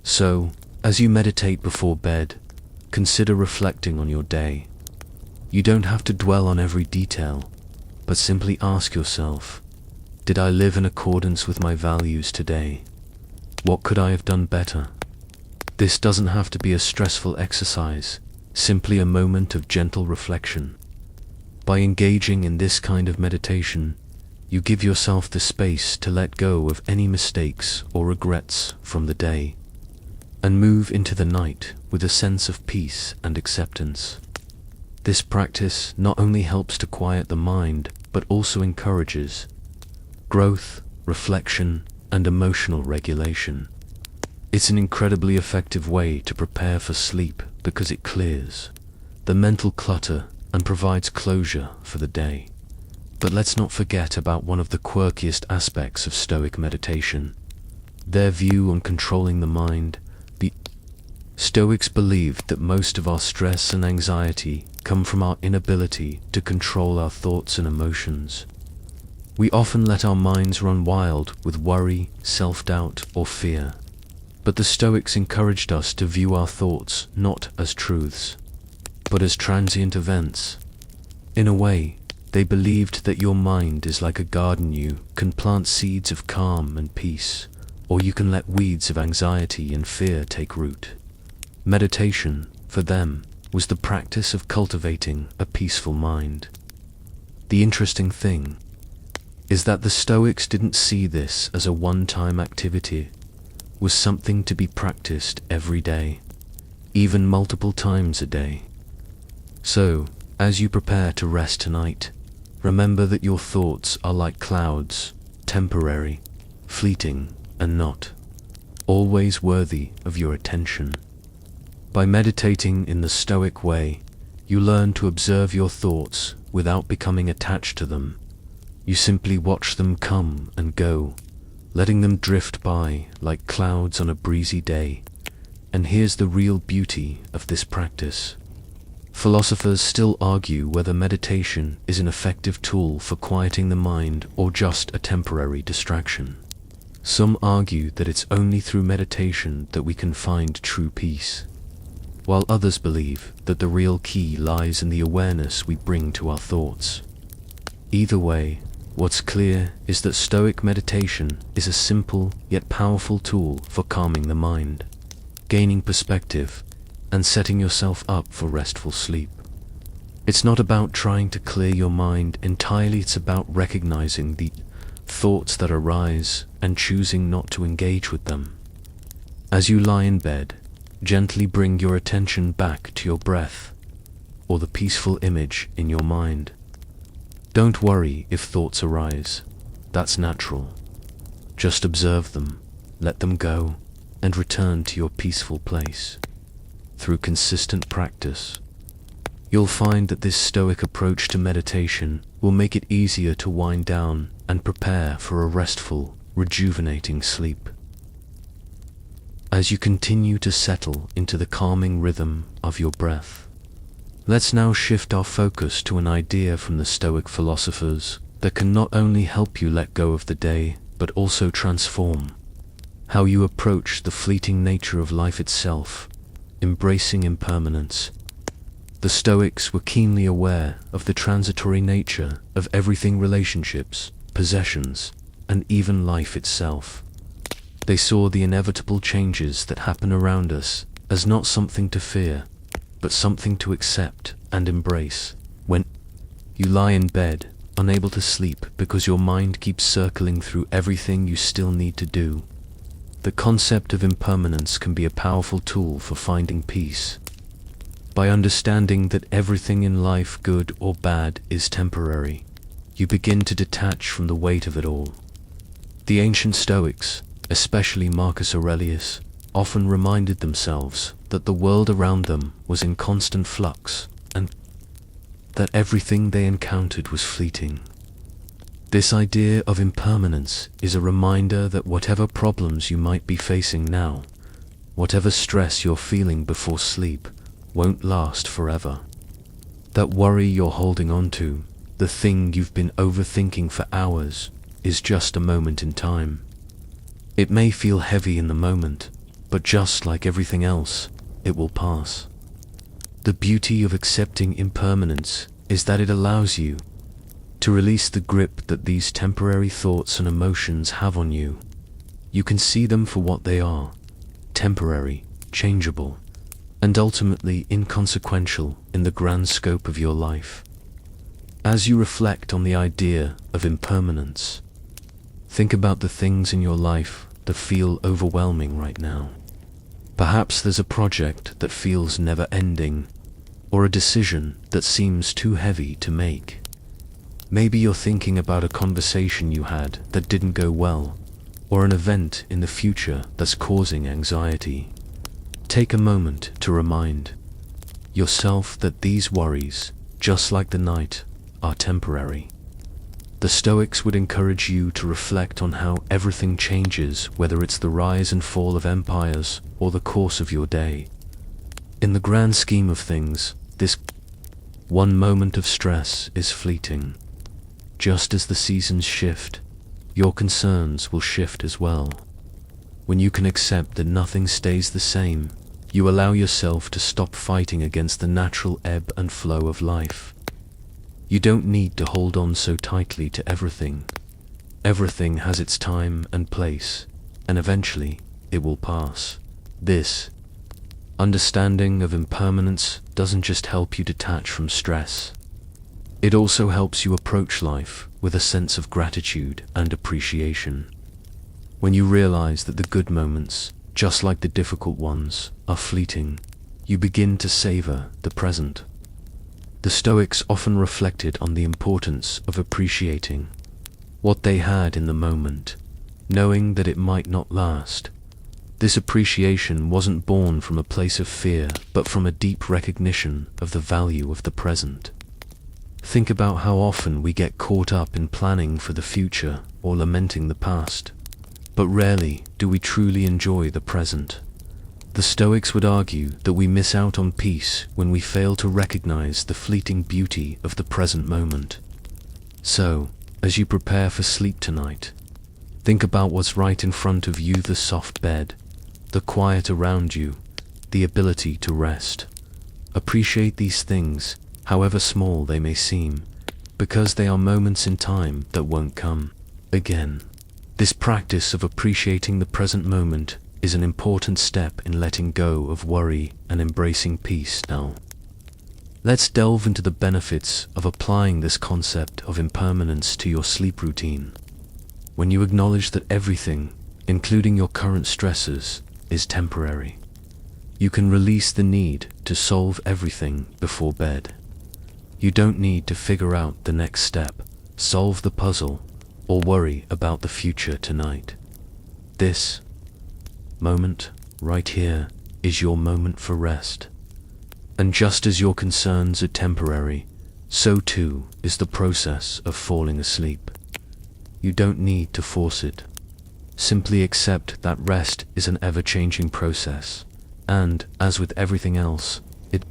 So, as you meditate before bed, consider reflecting on your day. You don't have to dwell on every detail, but simply ask yourself, did I live in accordance with my values today? What could I have done better? This doesn't have to be a stressful exercise, simply a moment of gentle reflection. By engaging in this kind of meditation, you give yourself the space to let go of any mistakes or regrets from the day, and move into the night with a sense of peace and acceptance. This practice not only helps to quiet the mind, but also encourages growth, reflection, and emotional regulation. It's an incredibly effective way to prepare for sleep because it clears the mental clutter and provides closure for the day. But let's not forget about one of the quirkiest aspects of Stoic meditation, their view on controlling the mind. The Stoics believed that most of our stress and anxiety come from our inability to control our thoughts and emotions. We often let our minds run wild with worry, self-doubt, or fear. But the Stoics encouraged us to view our thoughts not as truths, but as transient events. In a way, they believed that your mind is like a garden. You can plant seeds of calm and peace, or you can let weeds of anxiety and fear take root. Meditation, for them, was the practice of cultivating a peaceful mind. The interesting thing is that the Stoics didn't see this as a one-time activity. Was something to be practiced every day, even multiple times a day. So, as you prepare to rest tonight, remember that your thoughts are like clouds, temporary, fleeting, and not always worthy of your attention. By meditating in the Stoic way, you learn to observe your thoughts without becoming attached to them. You simply watch them come and go, letting them drift by like clouds on a breezy day. And here's the real beauty of this practice. Philosophers still argue whether meditation is an effective tool for quieting the mind or just a temporary distraction. Some argue that it's only through meditation that we can find true peace, while others believe that the real key lies in the awareness we bring to our thoughts. Either way, what's clear is that Stoic meditation is a simple yet powerful tool for calming the mind, gaining perspective, and setting yourself up for restful sleep. It's not about trying to clear your mind entirely, it's about recognizing the thoughts that arise and choosing not to engage with them. As you lie in bed, gently bring your attention back to your breath or the peaceful image in your mind. Don't worry if thoughts arise. That's natural. Just observe them, let them go, and return to your peaceful place. Through consistent practice, you'll find that this Stoic approach to meditation will make it easier to wind down and prepare for a restful, rejuvenating sleep. As you continue to settle into the calming rhythm of your breath, let's now shift our focus to an idea from the Stoic philosophers that can not only help you let go of the day, but also transform how you approach the fleeting nature of life itself, embracing impermanence. The Stoics were keenly aware of the transitory nature of everything: relationships, possessions, and even life itself. They saw the inevitable changes that happen around us as not something to fear, but something to accept and embrace. When you lie in bed, unable to sleep because your mind keeps circling through everything you still need to do, the concept of impermanence can be a powerful tool for finding peace. By understanding that everything in life, good or bad, is temporary, you begin to detach from the weight of it all. The ancient Stoics, especially Marcus Aurelius, often reminded themselves that the world around them was in constant flux, and that everything they encountered was fleeting. This idea of impermanence is a reminder that whatever problems you might be facing now, whatever stress you're feeling before sleep, won't last forever. That worry you're holding on to, the thing you've been overthinking for hours, is just a moment in time. It may feel heavy in the moment, but just like everything else, it will pass. The beauty of accepting impermanence is that it allows you to release the grip that these temporary thoughts and emotions have on you. You can see them for what they are: temporary, changeable, and ultimately inconsequential in the grand scope of your life. As you reflect on the idea of impermanence, think about the things in your life that feel overwhelming right now. Perhaps there's a project that feels never-ending, or a decision that seems too heavy to make. Maybe you're thinking about a conversation you had that didn't go well, or an event in the future that's causing anxiety. Take a moment to remind yourself that these worries, just like the night, are temporary. The Stoics would encourage you to reflect on how everything changes, whether it's the rise and fall of empires or the course of your day. In the grand scheme of things, this one moment of stress is fleeting. Just as the seasons shift, your concerns will shift as well. When you can accept that nothing stays the same, you allow yourself to stop fighting against the natural ebb and flow of life. You don't need to hold on so tightly to everything. Everything has its time and place, and eventually it will pass. This understanding of impermanence doesn't just help you detach from stress. It also helps you approach life with a sense of gratitude and appreciation. When you realize that the good moments, just like the difficult ones, are fleeting, you begin to savor the present. The Stoics often reflected on the importance of appreciating what they had in the moment, knowing that it might not last. This appreciation wasn't born from a place of fear, but from a deep recognition of the value of the present. Think about how often we get caught up in planning for the future or lamenting the past, but rarely do we truly enjoy the present. The Stoics would argue that we miss out on peace when we fail to recognize the fleeting beauty of the present moment. So, as you prepare for sleep tonight, think about what's right in front of you: the soft bed, the quiet around you, the ability to rest. Appreciate these things, however small they may seem, because they are moments in time that won't come again. This practice of appreciating the present moment is an important step in letting go of worry and embracing peace now. Let's delve into the benefits of applying this concept of impermanence to your sleep routine. When you acknowledge that everything, including your current stresses, is temporary, you can release the need to solve everything before bed. You don't need to figure out the next step, solve the puzzle, or worry about the future tonight. This moment, right here, is your moment for rest. And just as your concerns are temporary, so too is the process of falling asleep. You don't need to force it. Simply accept that rest is an ever-changing process, and, as with everything else, it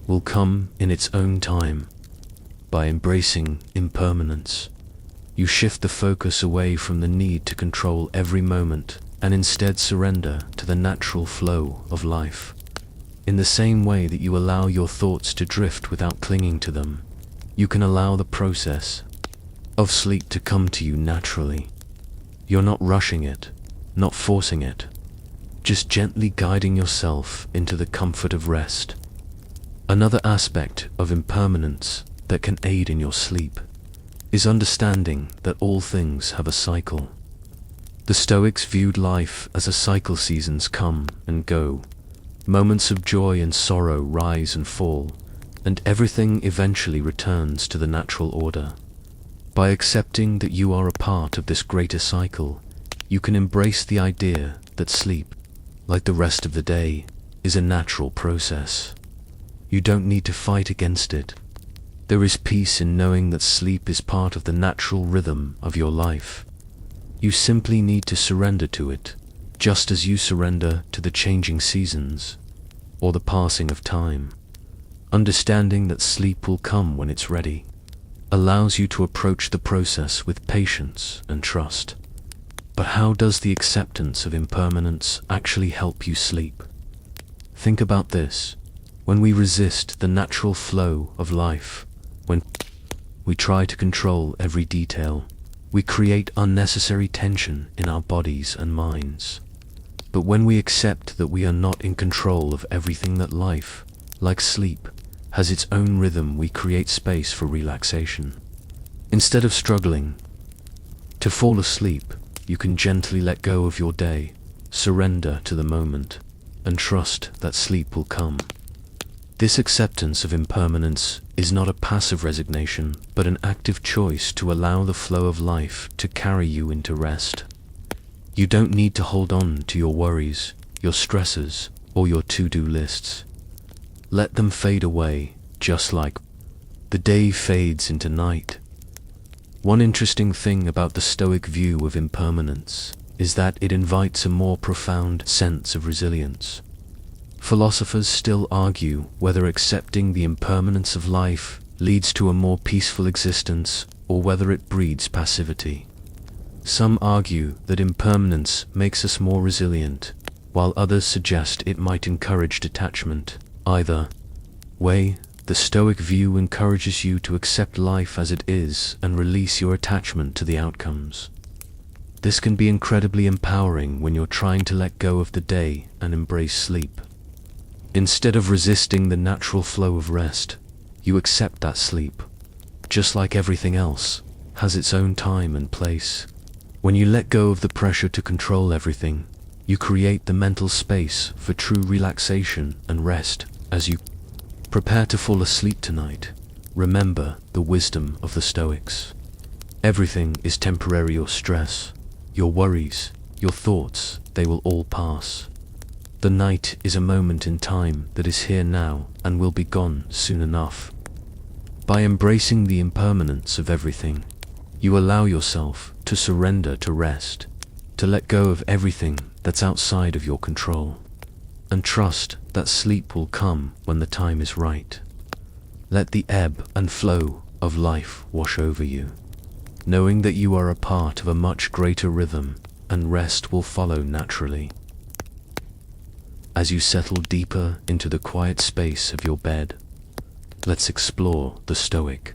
will come in its own time. By embracing impermanence, you shift the focus away from the need to control every moment and instead surrender to the natural flow of life. In the same way that you allow your thoughts to drift without clinging to them, you can allow the process of sleep to come to you naturally. You're not rushing it, not forcing it, just gently guiding yourself into the comfort of rest. Another aspect of impermanence that can aid in your sleep is understanding that all things have a cycle. The Stoics viewed life as a cycle. Seasons come and go, moments of joy and sorrow rise and fall, and everything eventually returns to the natural order. By accepting that you are a part of this greater cycle, you can embrace the idea that sleep, like the rest of the day, is a natural process. You don't need to fight against it. There is peace in knowing that sleep is part of the natural rhythm of your life. You simply need to surrender to it, just as you surrender to the changing seasons or the passing of time. Understanding that sleep will come when it's ready allows you to approach the process with patience and trust. But how does the acceptance of impermanence actually help you sleep? Think about this. When we resist the natural flow of life, when we try to control every detail, we create unnecessary tension in our bodies and minds. But when we accept that we are not in control of everything, that life, like sleep, has its own rhythm, we create space for relaxation. Instead of struggling to fall asleep, you can gently let go of your day, surrender to the moment, and trust that sleep will come. This acceptance of impermanence is not a passive resignation, but an active choice to allow the flow of life to carry you into rest. You don't need to hold on to your worries, your stresses, or your to-do lists. Let them fade away, just like the day fades into night. One interesting thing about the Stoic view of impermanence is that it invites a more profound sense of resilience. Philosophers still argue whether accepting the impermanence of life leads to a more peaceful existence or whether it breeds passivity. Some argue that impermanence makes us more resilient, while others suggest it might encourage detachment. Either way, the Stoic view encourages you to accept life as it is and release your attachment to the outcomes. This can be incredibly empowering when you're trying to let go of the day and embrace sleep. Instead of resisting the natural flow of rest, you accept that sleep, just like everything else, has its own time and place. When you let go of the pressure to control everything, you create the mental space for true relaxation and rest. As you prepare to fall asleep tonight, remember the wisdom of the Stoics. Everything is temporary. Your stress, your worries, your thoughts, they will all pass. The night is a moment in time that is here now and will be gone soon enough. By embracing the impermanence of everything, you allow yourself to surrender to rest, to let go of everything that's outside of your control, and trust that sleep will come when the time is right. Let the ebb and flow of life wash over you, knowing that you are a part of a much greater rhythm, and rest will follow naturally. As you settle deeper into the quiet space of your bed, let's explore the Stoic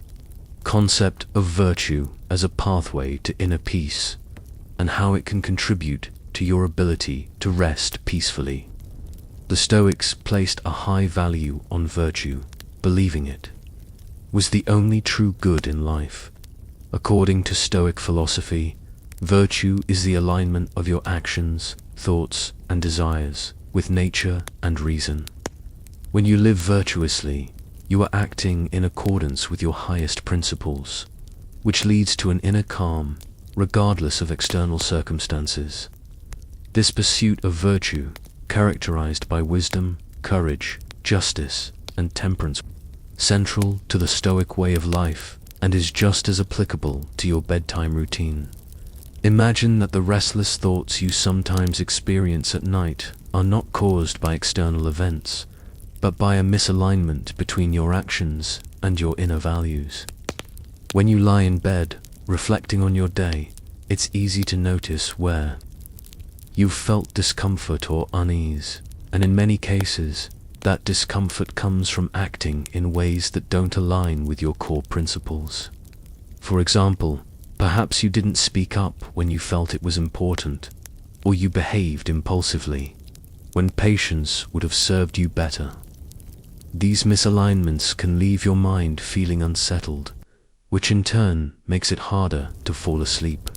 concept of virtue as a pathway to inner peace, and how it can contribute to your ability to rest peacefully. The Stoics placed a high value on virtue, believing it was the only true good in life. According to Stoic philosophy, virtue is the alignment of your actions, thoughts, and desires with nature and reason. When you live virtuously, you are acting in accordance with your highest principles, which leads to an inner calm, regardless of external circumstances. This pursuit of virtue, characterized by wisdom, courage, justice, and temperance, central to the Stoic way of life, and is just as applicable to your bedtime routine. Imagine that the restless thoughts you sometimes experience at night are not caused by external events, but by a misalignment between your actions and your inner values. When you lie in bed, reflecting on your day, it's easy to notice where you've felt discomfort or unease, and in many cases, that discomfort comes from acting in ways that don't align with your core principles. For example, perhaps you didn't speak up when you felt it was important, or you behaved impulsively, when patience would have served you better. These misalignments can leave your mind feeling unsettled, which in turn makes it harder to fall asleep.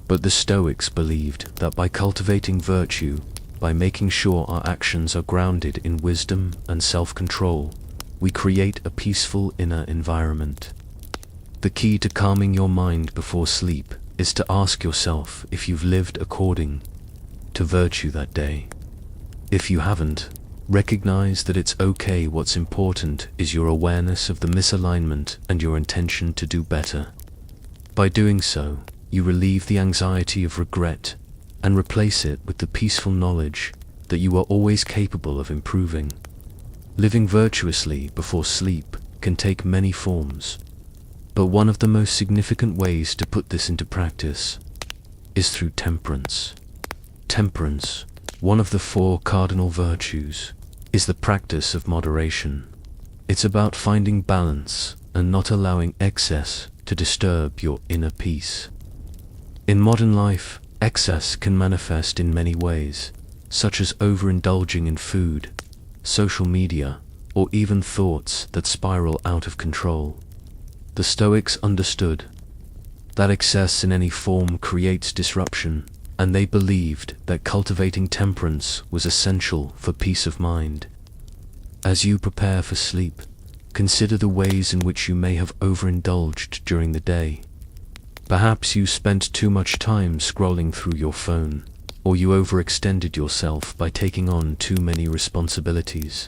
But the Stoics believed that by cultivating virtue, by making sure our actions are grounded in wisdom and self-control, we create a peaceful inner environment. The key to calming your mind before sleep is to ask yourself if you've lived according to virtue that day. If you haven't, recognize that it's okay. What's important is your awareness of the misalignment and your intention to do better. By doing so, you relieve the anxiety of regret and replace it with the peaceful knowledge that you are always capable of improving. Living virtuously before sleep can take many forms, but one of the most significant ways to put this into practice is through temperance. Temperance, one of the 4 cardinal virtues, is the practice of moderation. It's about finding balance and not allowing excess to disturb your inner peace. In modern life, excess can manifest in many ways, such as overindulging in food, social media, or even thoughts that spiral out of control. The Stoics understood that excess in any form creates disruption, and they believed that cultivating temperance was essential for peace of mind. As you prepare for sleep, consider the ways in which you may have overindulged during the day. Perhaps you spent too much time scrolling through your phone, or you overextended yourself by taking on too many responsibilities.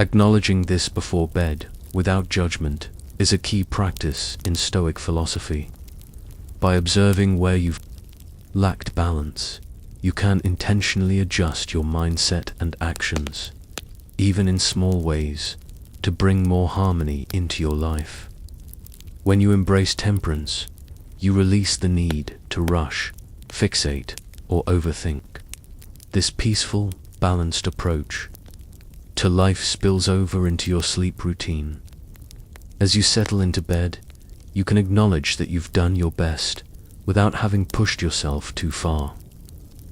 Acknowledging this before bed, without judgment, is a key practice in Stoic philosophy. By observing where you've lacked balance, you can intentionally adjust your mindset and actions, even in small ways, to bring more harmony into your life. When you embrace temperance, you release the need to rush, fixate, or overthink. This peaceful, balanced approach to life spills over into your sleep routine. As you settle into bed, you can acknowledge that you've done your best without having pushed yourself too far.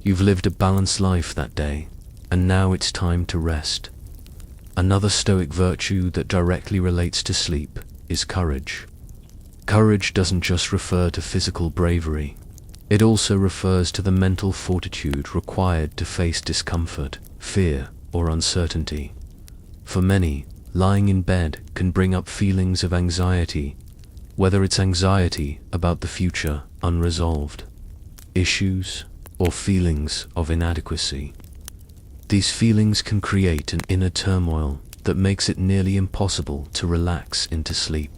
You've lived a balanced life that day, and now it's time to rest. Another Stoic virtue that directly relates to sleep is courage. Courage doesn't just refer to physical bravery. It also refers to the mental fortitude required to face discomfort, fear, or uncertainty. For many, lying in bed can bring up feelings of anxiety, whether it's anxiety about the future, unresolved issues, or feelings of inadequacy. These feelings can create an inner turmoil that makes it nearly impossible to relax into sleep.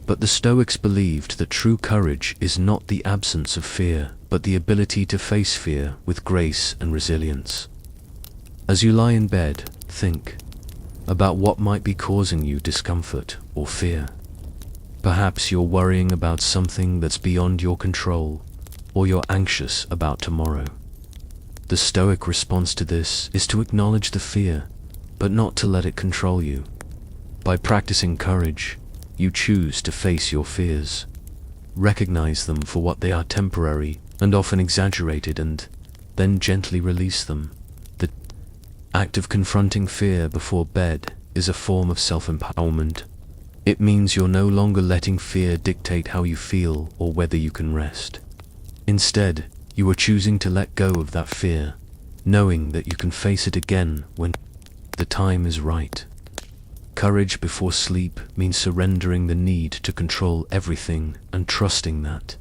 But the Stoics believed that true courage is not the absence of fear, but the ability to face fear with grace and resilience. As you lie in bed, think about what might be causing you discomfort or fear. Perhaps you're worrying about something that's beyond your control, or you're anxious about tomorrow. The Stoic response to this is to acknowledge the fear, but not to let it control you. By practicing courage, you choose to face your fears, recognize them for what they are, temporary and often exaggerated, and then gently release them. The act of confronting fear before bed is a form of self-empowerment. It means you're no longer letting fear dictate how you feel or whether you can rest. Instead, you are choosing to let go of that fear, knowing that you can face it again when the time is right. Courage before sleep means surrendering the need to control everything and trusting that,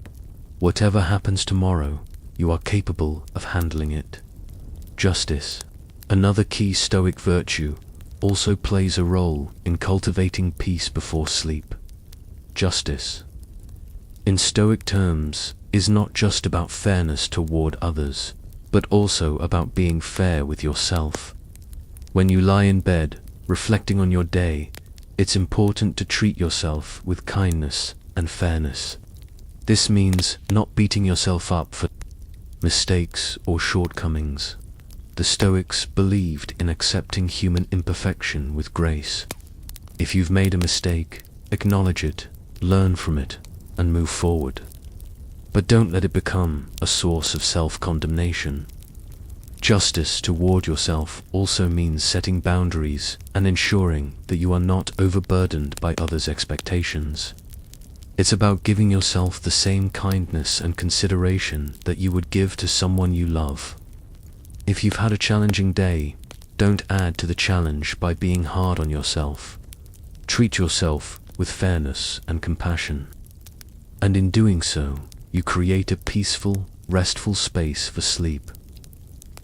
whatever happens tomorrow, you are capable of handling it. Justice, another key Stoic virtue, also plays a role in cultivating peace before sleep. Justice, in Stoic terms, is not just about fairness toward others, but also about being fair with yourself. When you lie in bed, reflecting on your day, it's important to treat yourself with kindness and fairness. This means not beating yourself up for mistakes or shortcomings. The Stoics believed in accepting human imperfection with grace. If you've made a mistake, acknowledge it, learn from it, and move forward. But don't let it become a source of self-condemnation. Justice toward yourself also means setting boundaries and ensuring that you are not overburdened by others' expectations. It's about giving yourself the same kindness and consideration that you would give to someone you love. If you've had a challenging day, don't add to the challenge by being hard on yourself. Treat yourself with fairness and compassion. And in doing so, you create a peaceful, restful space for sleep.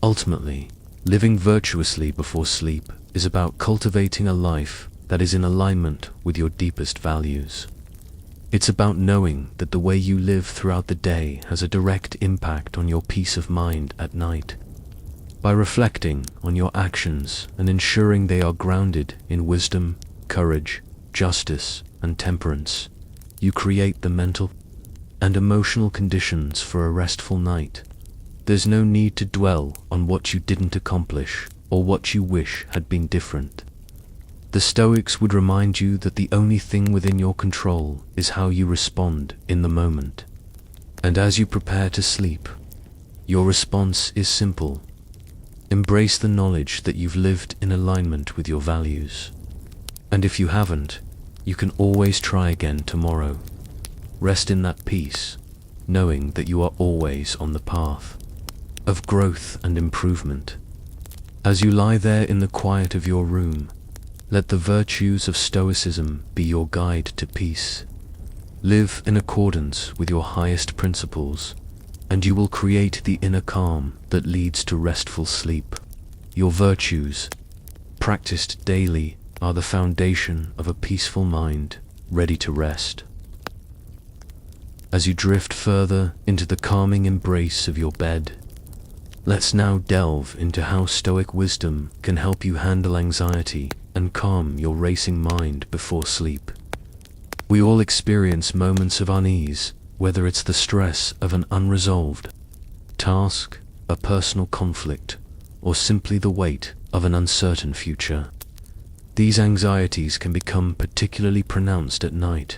Ultimately, living virtuously before sleep is about cultivating a life that is in alignment with your deepest values. It's about knowing that the way you live throughout the day has a direct impact on your peace of mind at night. By reflecting on your actions and ensuring they are grounded in wisdom, courage, justice, and temperance, you create the mental and emotional conditions for a restful night. There's no need to dwell on what you didn't accomplish or what you wish had been different. The Stoics would remind you that the only thing within your control is how you respond in the moment. And as you prepare to sleep, your response is simple. Embrace the knowledge that you've lived in alignment with your values. And if you haven't, you can always try again tomorrow. Rest in that peace, knowing that you are always on the path of growth and improvement. As you lie there in the quiet of your room, let the virtues of Stoicism be your guide to peace. Live in accordance with your highest principles, and you will create the inner calm that leads to restful sleep. Your virtues, practiced daily, are the foundation of a peaceful mind, ready to rest. As you drift further into the calming embrace of your bed, let's now delve into how Stoic wisdom can help you handle anxiety and calm your racing mind before sleep. We all experience moments of unease, whether it's the stress of an unresolved task, a personal conflict, or simply the weight of an uncertain future. These anxieties can become particularly pronounced at night,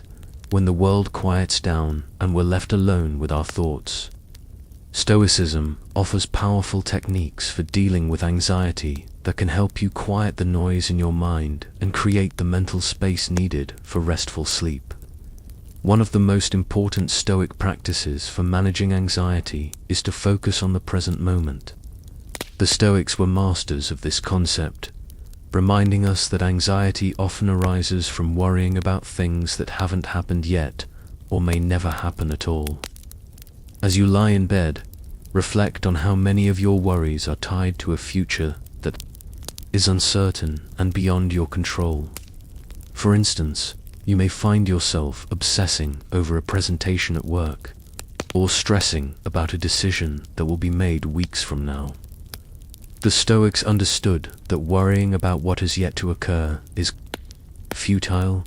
when the world quiets down and we're left alone with our thoughts. Stoicism offers powerful techniques for dealing with anxiety that can help you quiet the noise in your mind and create the mental space needed for restful sleep. One of the most important Stoic practices for managing anxiety is to focus on the present moment. The Stoics were masters of this concept, reminding us that anxiety often arises from worrying about things that haven't happened yet or may never happen at all. As you lie in bed, reflect on how many of your worries are tied to a future that is uncertain and beyond your control. For instance, you may find yourself obsessing over a presentation at work, or stressing about a decision that will be made weeks from now. The Stoics understood that worrying about what has yet to occur is futile.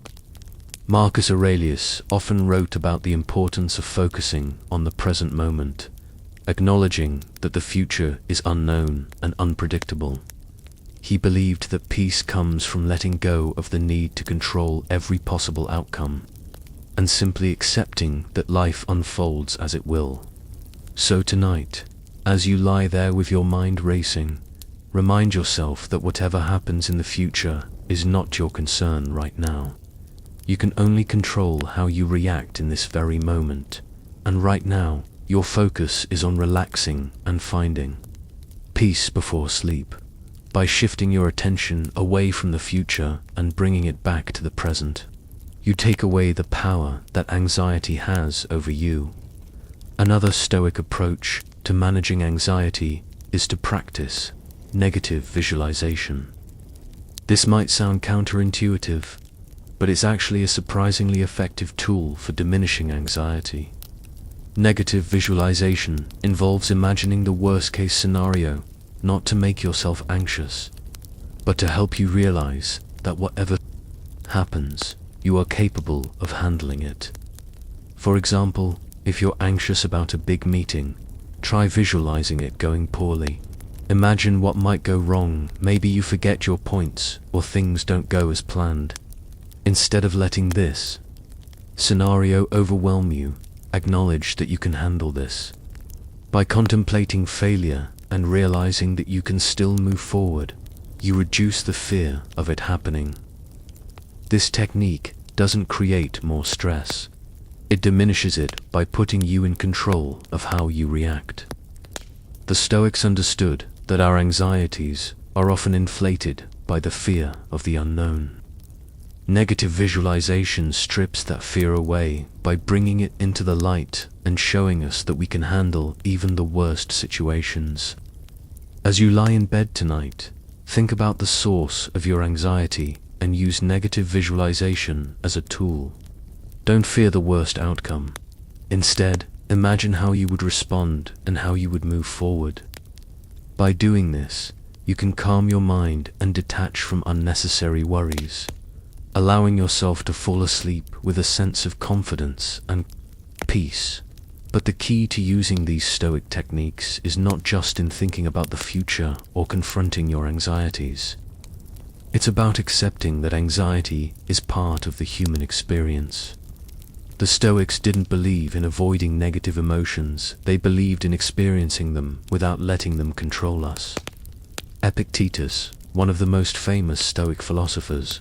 Marcus Aurelius often wrote about the importance of focusing on the present moment, acknowledging that the future is unknown and unpredictable. He believed that peace comes from letting go of the need to control every possible outcome, and simply accepting that life unfolds as it will. So tonight, as you lie there with your mind racing, remind yourself that whatever happens in the future is not your concern right now. You can only control how you react in this very moment, and right now, your focus is on relaxing and finding peace before sleep. By shifting your attention away from the future and bringing it back to the present, you take away the power that anxiety has over you. Another Stoic approach to managing anxiety is to practice negative visualization. This might sound counterintuitive, but it's actually a surprisingly effective tool for diminishing anxiety. Negative visualization involves imagining the worst-case scenario, not to make yourself anxious, but to help you realize that whatever happens, you are capable of handling it. For example, if you're anxious about a big meeting, try visualizing it going poorly. Imagine what might go wrong. Maybe you forget your points or things don't go as planned. Instead of letting this scenario overwhelm you, acknowledge that you can handle this. By contemplating failure and realizing that you can still move forward, you reduce the fear of it happening. This technique doesn't create more stress. It diminishes it by putting you in control of how you react. The Stoics understood that our anxieties are often inflated by the fear of the unknown. Negative visualization strips that fear away by bringing it into the light and showing us that we can handle even the worst situations. As you lie in bed tonight, think about the source of your anxiety and use negative visualization as a tool. Don't fear the worst outcome. Instead, imagine how you would respond and how you would move forward. By doing this, you can calm your mind and detach from unnecessary worries, allowing yourself to fall asleep with a sense of confidence and peace. But the key to using these Stoic techniques is not just in thinking about the future or confronting your anxieties. It's about accepting that anxiety is part of the human experience. The Stoics didn't believe in avoiding negative emotions, they believed in experiencing them without letting them control us. Epictetus, one of the most famous Stoic philosophers,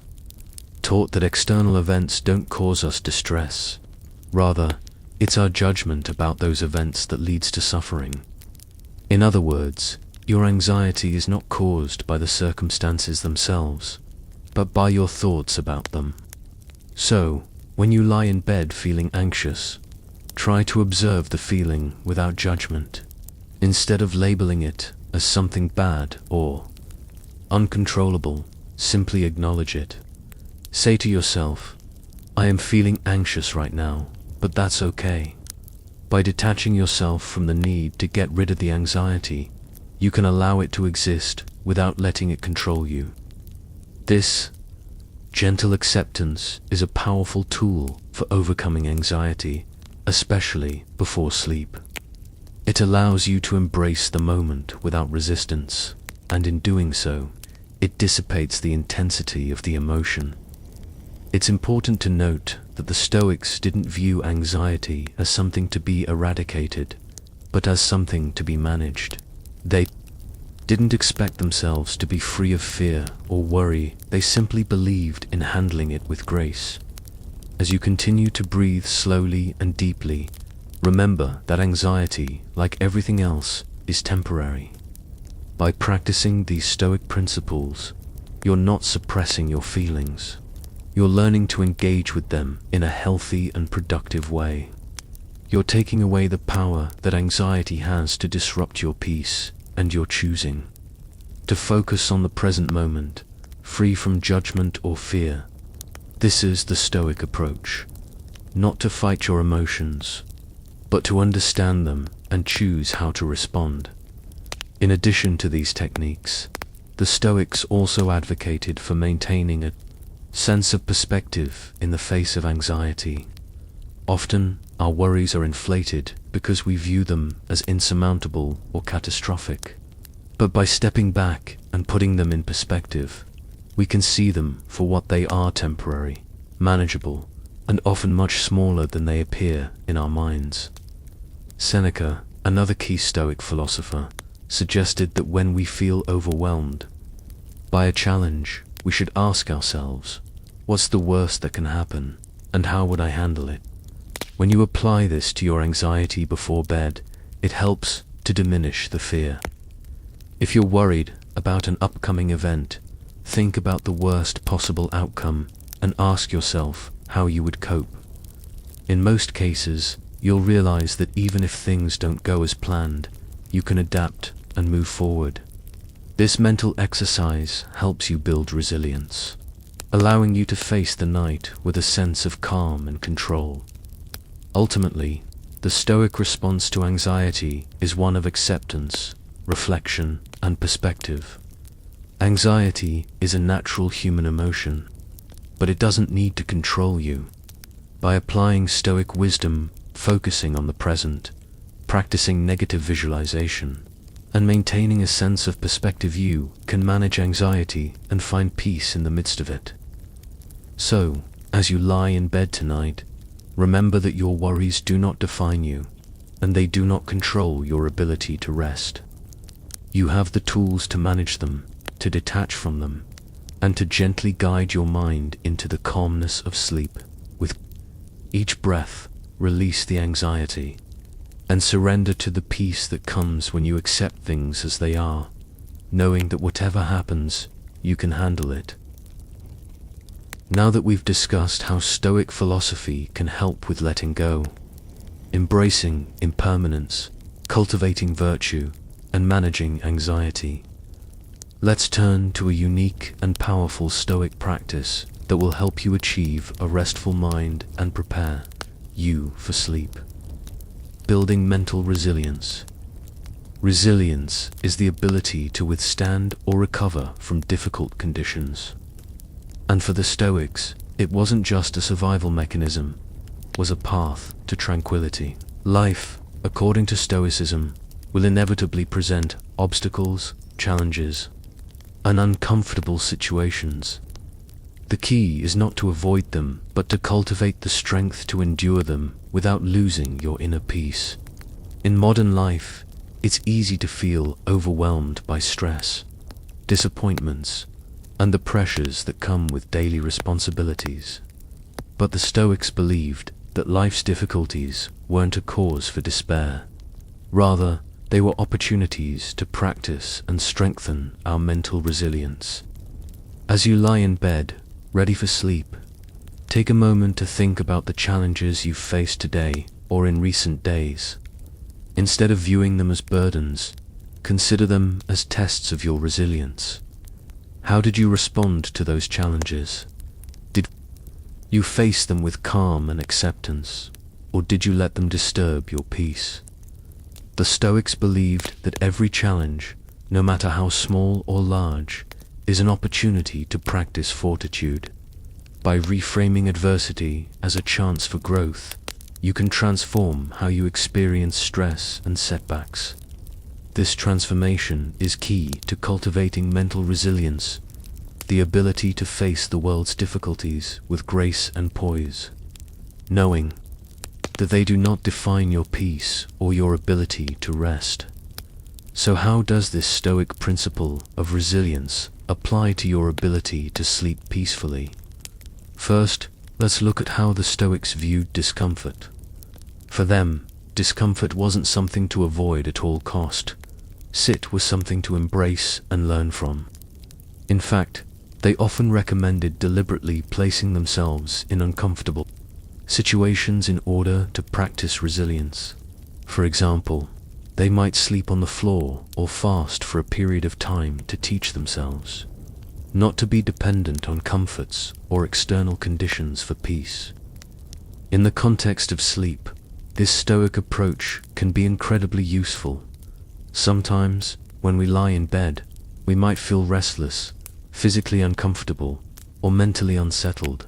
taught that external events don't cause us distress. Rather, it's our judgment about those events that leads to suffering. In other words, your anxiety is not caused by the circumstances themselves, but by your thoughts about them. So, when you lie in bed feeling anxious, try to observe the feeling without judgment. Instead of labeling it as something bad or uncontrollable, simply acknowledge it. Say to yourself, I am feeling anxious right now, but that's okay. By detaching yourself from the need to get rid of the anxiety, you can allow it to exist without letting it control you. This gentle acceptance is a powerful tool for overcoming anxiety, especially before sleep. It allows you to embrace the moment without resistance, and in doing so, it dissipates the intensity of the emotion. It's important to note that the Stoics didn't view anxiety as something to be eradicated, but as something to be managed. They didn't expect themselves to be free of fear or worry, they simply believed in handling it with grace. As you continue to breathe slowly and deeply, remember that anxiety, like everything else, is temporary. By practicing these Stoic principles, you're not suppressing your feelings. You're learning to engage with them in a healthy and productive way. You're taking away the power that anxiety has to disrupt your peace, and you're choosing to focus on the present moment, free from judgment or fear. This is the Stoic approach. Not to fight your emotions, but to understand them and choose how to respond. In addition to these techniques, the Stoics also advocated for maintaining a sense of perspective in the face of anxiety. Often, our worries are inflated because we view them as insurmountable or catastrophic. But by stepping back and putting them in perspective, we can see them for what they are: temporary, manageable, and often much smaller than they appear in our minds. Seneca, another key Stoic philosopher, suggested that when we feel overwhelmed by a challenge, we should ask ourselves, what's the worst that can happen, and how would I handle it? When you apply this to your anxiety before bed, it helps to diminish the fear. If you're worried about an upcoming event, think about the worst possible outcome and ask yourself how you would cope. In most cases, you'll realize that even if things don't go as planned, you can adapt and move forward. This mental exercise helps you build resilience, allowing you to face the night with a sense of calm and control. Ultimately, the Stoic response to anxiety is one of acceptance, reflection, and perspective. Anxiety is a natural human emotion, but it doesn't need to control you. By applying Stoic wisdom, focusing on the present, practicing negative visualization, and maintaining a sense of perspective, you can manage anxiety and find peace in the midst of it. So, as you lie in bed tonight, Remember that your worries do not define you, and they do not control your ability to rest. You have the tools to manage them, to detach from them, and to gently guide your mind into the calmness of sleep. With each breath, release the anxiety, and surrender to the peace that comes when you accept things as they are, knowing that whatever happens, you can handle it. Now that we've discussed how Stoic philosophy can help with letting go, embracing impermanence, cultivating virtue, and managing anxiety, let's turn to a unique and powerful Stoic practice that will help you achieve a restful mind and prepare you for sleep. Building mental resilience. Resilience is the ability to withstand or recover from difficult conditions. And for the Stoics, it wasn't just a survival mechanism, it was a path to tranquility. Life, according to Stoicism, will inevitably present obstacles, challenges, and uncomfortable situations. The key is not to avoid them, but to cultivate the strength to endure them without losing your inner peace. In modern life, it's easy to feel overwhelmed by stress, disappointments, and the pressures that come with daily responsibilities. But the Stoics believed that life's difficulties weren't a cause for despair. Rather, they were opportunities to practice and strengthen our mental resilience. As you lie in bed, ready for sleep, take a moment to think about the challenges you've faced today or in recent days. Instead of viewing them as burdens, consider them as tests of your resilience. How did you respond to those challenges? Did you face them with calm and acceptance, or did you let them disturb your peace? The Stoics believed that every challenge, no matter how small or large, is an opportunity to practice fortitude. By reframing adversity as a chance for growth, you can transform how you experience stress and setbacks. This transformation is key to cultivating mental resilience, the ability to face the world's difficulties with grace and poise, knowing that they do not define your peace or your ability to rest. So how does this Stoic principle of resilience apply to your ability to sleep peacefully? First, let's look at how the Stoics viewed discomfort. For them, discomfort wasn't something to avoid at all cost. It was something to embrace and learn from. In fact, they often recommended deliberately placing themselves in uncomfortable situations in order to practice resilience. For example, they might sleep on the floor or fast for a period of time to teach themselves not to be dependent on comforts or external conditions for peace. In the context of sleep, this Stoic approach can be incredibly useful. Sometimes, when we lie in bed, we might feel restless, physically uncomfortable, or mentally unsettled.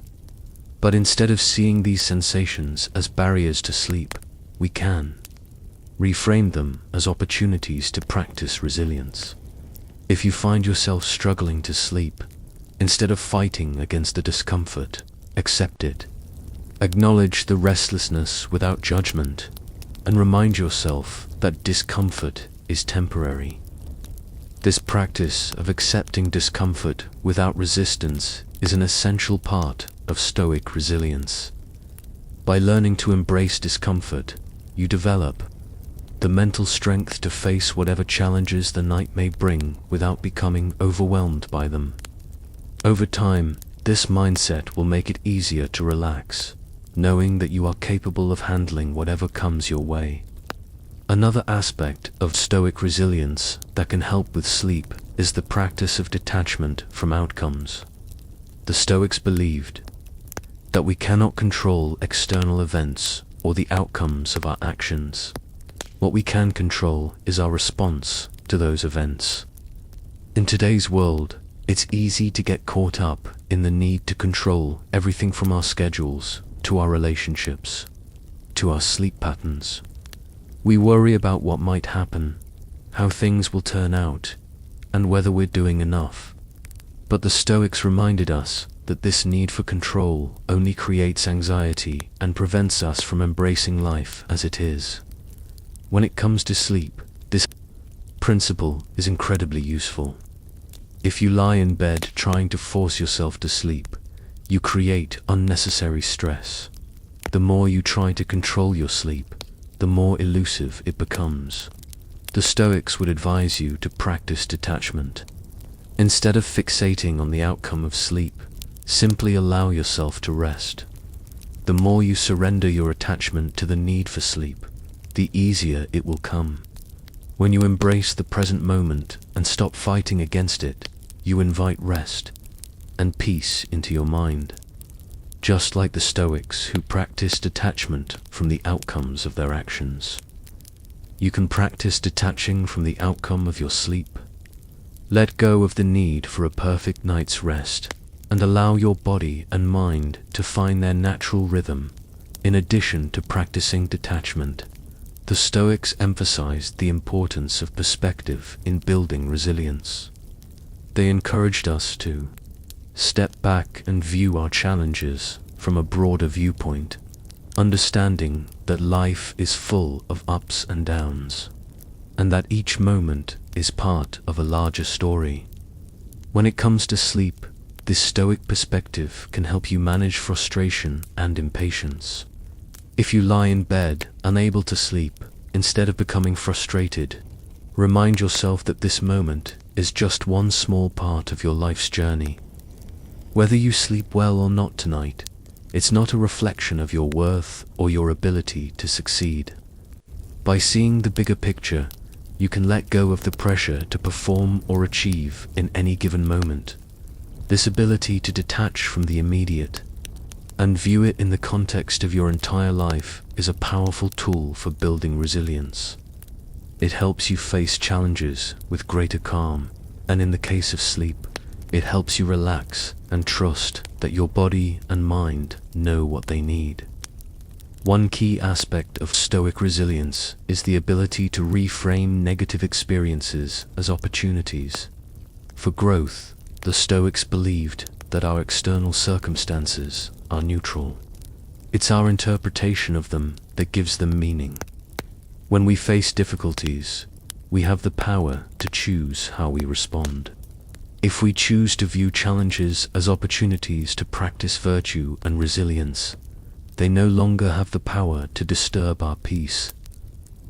But instead of seeing these sensations as barriers to sleep, we can reframe them as opportunities to practice resilience. If you find yourself struggling to sleep, instead of fighting against the discomfort, accept it. Acknowledge the restlessness without judgment, and remind yourself that discomfort is temporary. This practice of accepting discomfort without resistance is an essential part of Stoic resilience. By learning to embrace discomfort, you develop the mental strength to face whatever challenges the night may bring without becoming overwhelmed by them. Over time, this mindset will make it easier to relax, knowing that you are capable of handling whatever comes your way. Another aspect of Stoic resilience that can help with sleep is the practice of detachment from outcomes. The Stoics believed that we cannot control external events or the outcomes of our actions. What we can control is our response to those events. In today's world, it's easy to get caught up in the need to control everything from our schedules to our relationships to our sleep patterns. We worry about what might happen, how things will turn out, and whether we're doing enough. But the Stoics reminded us that this need for control only creates anxiety and prevents us from embracing life as it is. When it comes to sleep, this principle is incredibly useful. If you lie in bed trying to force yourself to sleep, you create unnecessary stress. The more you try to control your sleep, the more elusive it becomes. The Stoics would advise you to practice detachment. Instead of fixating on the outcome of sleep, simply allow yourself to rest. The more you surrender your attachment to the need for sleep, the easier it will come. When you embrace the present moment and stop fighting against it, you invite rest and peace into your mind. Just like the Stoics who practice detachment from the outcomes of their actions. You can practice detaching from the outcome of your sleep. Let go of the need for a perfect night's rest and allow your body and mind to find their natural rhythm. In addition to practicing detachment, the Stoics emphasized the importance of perspective in building resilience. They encouraged us to step back and view our challenges from a broader viewpoint, understanding that life is full of ups and downs, and that each moment is part of a larger story. When it comes to sleep, this Stoic perspective can help you manage frustration and impatience. If you lie in bed, unable to sleep, instead of becoming frustrated, remind yourself that this moment is just one small part of your life's journey. Whether you sleep well or not tonight, it's not a reflection of your worth or your ability to succeed. By seeing the bigger picture, you can let go of the pressure to perform or achieve in any given moment. This ability to detach from the immediate and view it in the context of your entire life is a powerful tool for building resilience. It helps you face challenges with greater calm, and in the case of sleep, it helps you relax and trust that your body and mind know what they need. One key aspect of Stoic resilience is the ability to reframe negative experiences as opportunities for growth. The Stoics believed that our external circumstances are neutral. It's our interpretation of them that gives them meaning. When we face difficulties, we have the power to choose how we respond. If we choose to view challenges as opportunities to practice virtue and resilience, they no longer have the power to disturb our peace.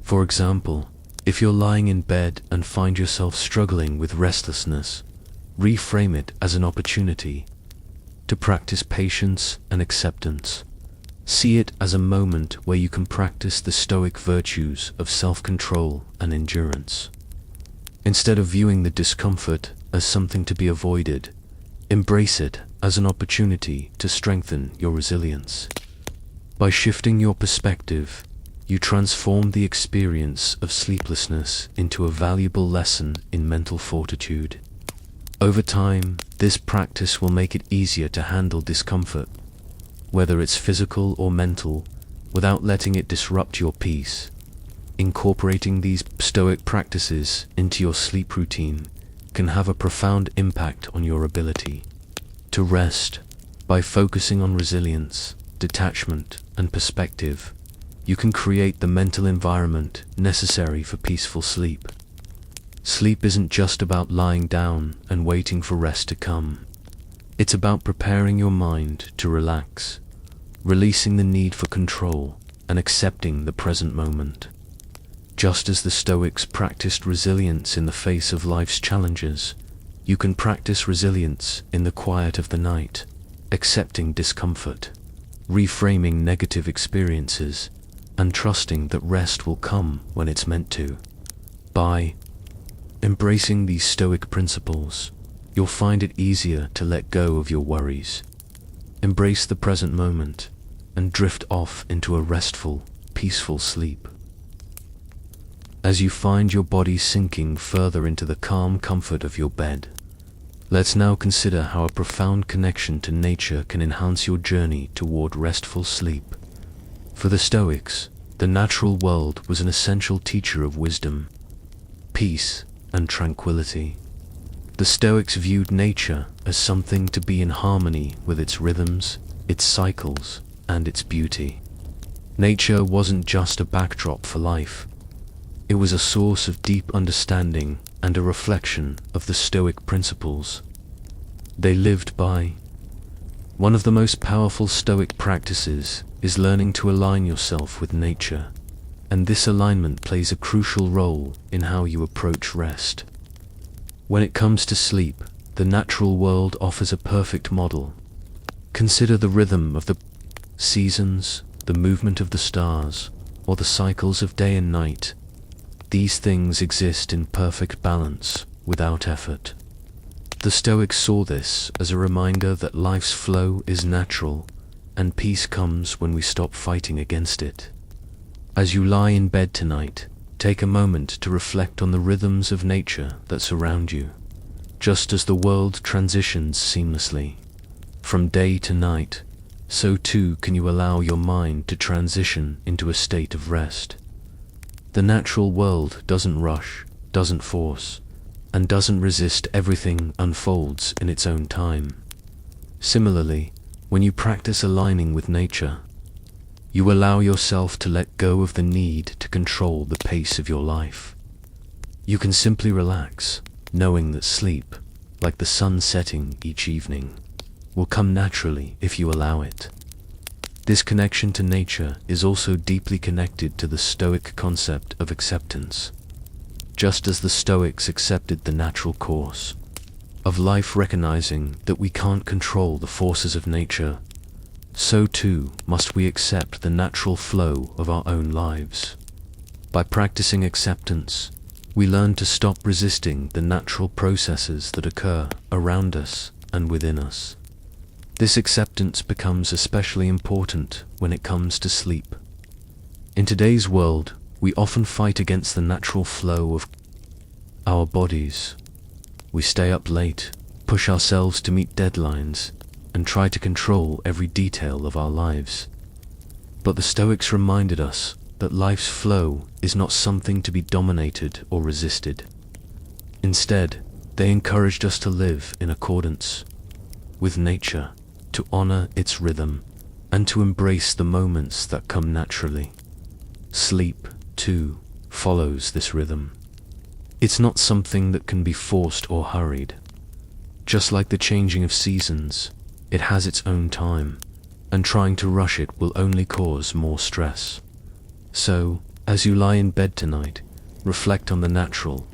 For example, if you're lying in bed and find yourself struggling with restlessness, reframe it as an opportunity to practice patience and acceptance. See it as a moment where you can practice the Stoic virtues of self-control and endurance. Instead of viewing the discomfort as something to be avoided, embrace it as an opportunity to strengthen your resilience. By shifting your perspective, you transform the experience of sleeplessness into a valuable lesson in mental fortitude. Over time, this practice will make it easier to handle discomfort, whether it's physical or mental, without letting it disrupt your peace. Incorporating these Stoic practices into your sleep routine can have a profound impact on your ability to rest. By focusing on resilience, detachment, and perspective, you can create the mental environment necessary for peaceful sleep. Sleep isn't just about lying down and waiting for rest to come. It's about preparing your mind to relax, releasing the need for control, and accepting the present moment. Just as the Stoics practiced resilience in the face of life's challenges, you can practice resilience in the quiet of the night, accepting discomfort, reframing negative experiences, and trusting that rest will come when it's meant to. By embracing these Stoic principles, you'll find it easier to let go of your worries, embrace the present moment, and drift off into a restful, peaceful sleep. As you find your body sinking further into the calm comfort of your bed, let's now consider how a profound connection to nature can enhance your journey toward restful sleep. For the Stoics, the natural world was an essential teacher of wisdom, peace, and tranquility. The Stoics viewed nature as something to be in harmony with its rhythms, its cycles, and its beauty. Nature wasn't just a backdrop for life. It was a source of deep understanding and a reflection of the Stoic principles they lived by. One of the most powerful Stoic practices is learning to align yourself with nature, and this alignment plays a crucial role in how you approach rest. When it comes to sleep, the natural world offers a perfect model. Consider the rhythm of the seasons, the movement of the stars, or the cycles of day and night. These things exist in perfect balance, without effort. The Stoics saw this as a reminder that life's flow is natural, and peace comes when we stop fighting against it. As you lie in bed tonight, take a moment to reflect on the rhythms of nature that surround you. Just as the world transitions seamlessly from day to night, so too can you allow your mind to transition into a state of rest. The natural world doesn't rush, doesn't force, and doesn't resist. Everything unfolds in its own time. Similarly, when you practice aligning with nature, you allow yourself to let go of the need to control the pace of your life. You can simply relax, knowing that sleep, like the sun setting each evening, will come naturally if you allow it. This connection to nature is also deeply connected to the Stoic concept of acceptance. Just as the Stoics accepted the natural course of life, recognizing that we can't control the forces of nature, so too must we accept the natural flow of our own lives. By practicing acceptance, we learn to stop resisting the natural processes that occur around us and within us. This acceptance becomes especially important when it comes to sleep. In today's world, we often fight against the natural flow of our bodies. We stay up late, push ourselves to meet deadlines, and try to control every detail of our lives. But the Stoics reminded us that life's flow is not something to be dominated or resisted. Instead, they encouraged us to live in accordance with nature, to honor its rhythm, and to embrace the moments that come naturally. Sleep, too, follows this rhythm. It's not something that can be forced or hurried. Just like the changing of seasons, it has its own time, and trying to rush it will only cause more stress. So, as you lie in bed tonight, reflect on the natural,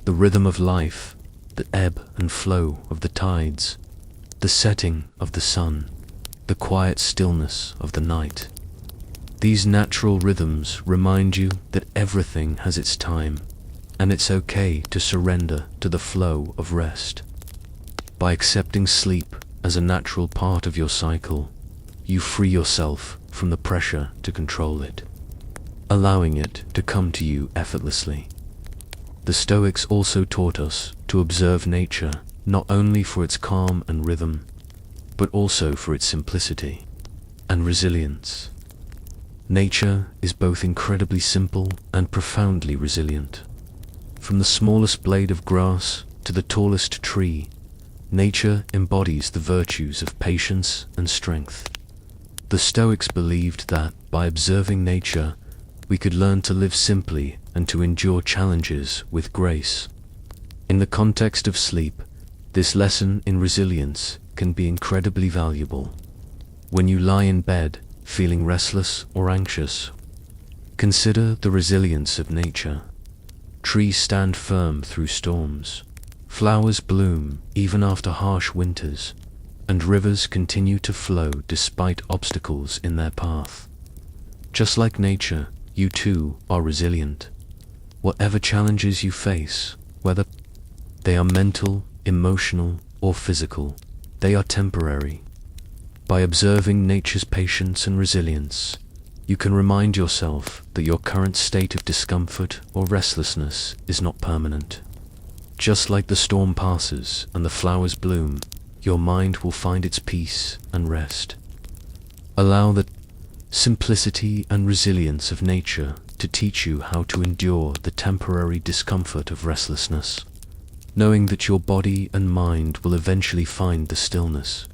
the rhythm of life, the ebb and flow of the tides, the setting of the sun, the quiet stillness of the night. These natural rhythms remind you that everything has its time, and it's okay to surrender to the flow of rest. By accepting sleep as a natural part of your cycle, you free yourself from the pressure to control it, allowing it to come to you effortlessly. The Stoics also taught us to observe nature not only for its calm and rhythm, but also for its simplicity and resilience. Nature is both incredibly simple and profoundly resilient. From the smallest blade of grass to the tallest tree, nature embodies the virtues of patience and strength. The Stoics believed that by observing nature, we could learn to live simply and to endure challenges with grace. In the context of sleep, this lesson in resilience can be incredibly valuable. When you lie in bed, feeling restless or anxious, consider the resilience of nature. Trees stand firm through storms, flowers bloom even after harsh winters, and rivers continue to flow despite obstacles in their path. Just like nature, you too are resilient. Whatever challenges you face, whether they are mental, emotional, or physical, they are temporary. By observing nature's patience and resilience, you can remind yourself that your current state of discomfort or restlessness is not permanent. Just like the storm passes and the flowers bloom, your mind will find its peace and rest. Allow the simplicity and resilience of nature to teach you how to endure the temporary discomfort of restlessness. knowing that your body and mind will eventually find the stillness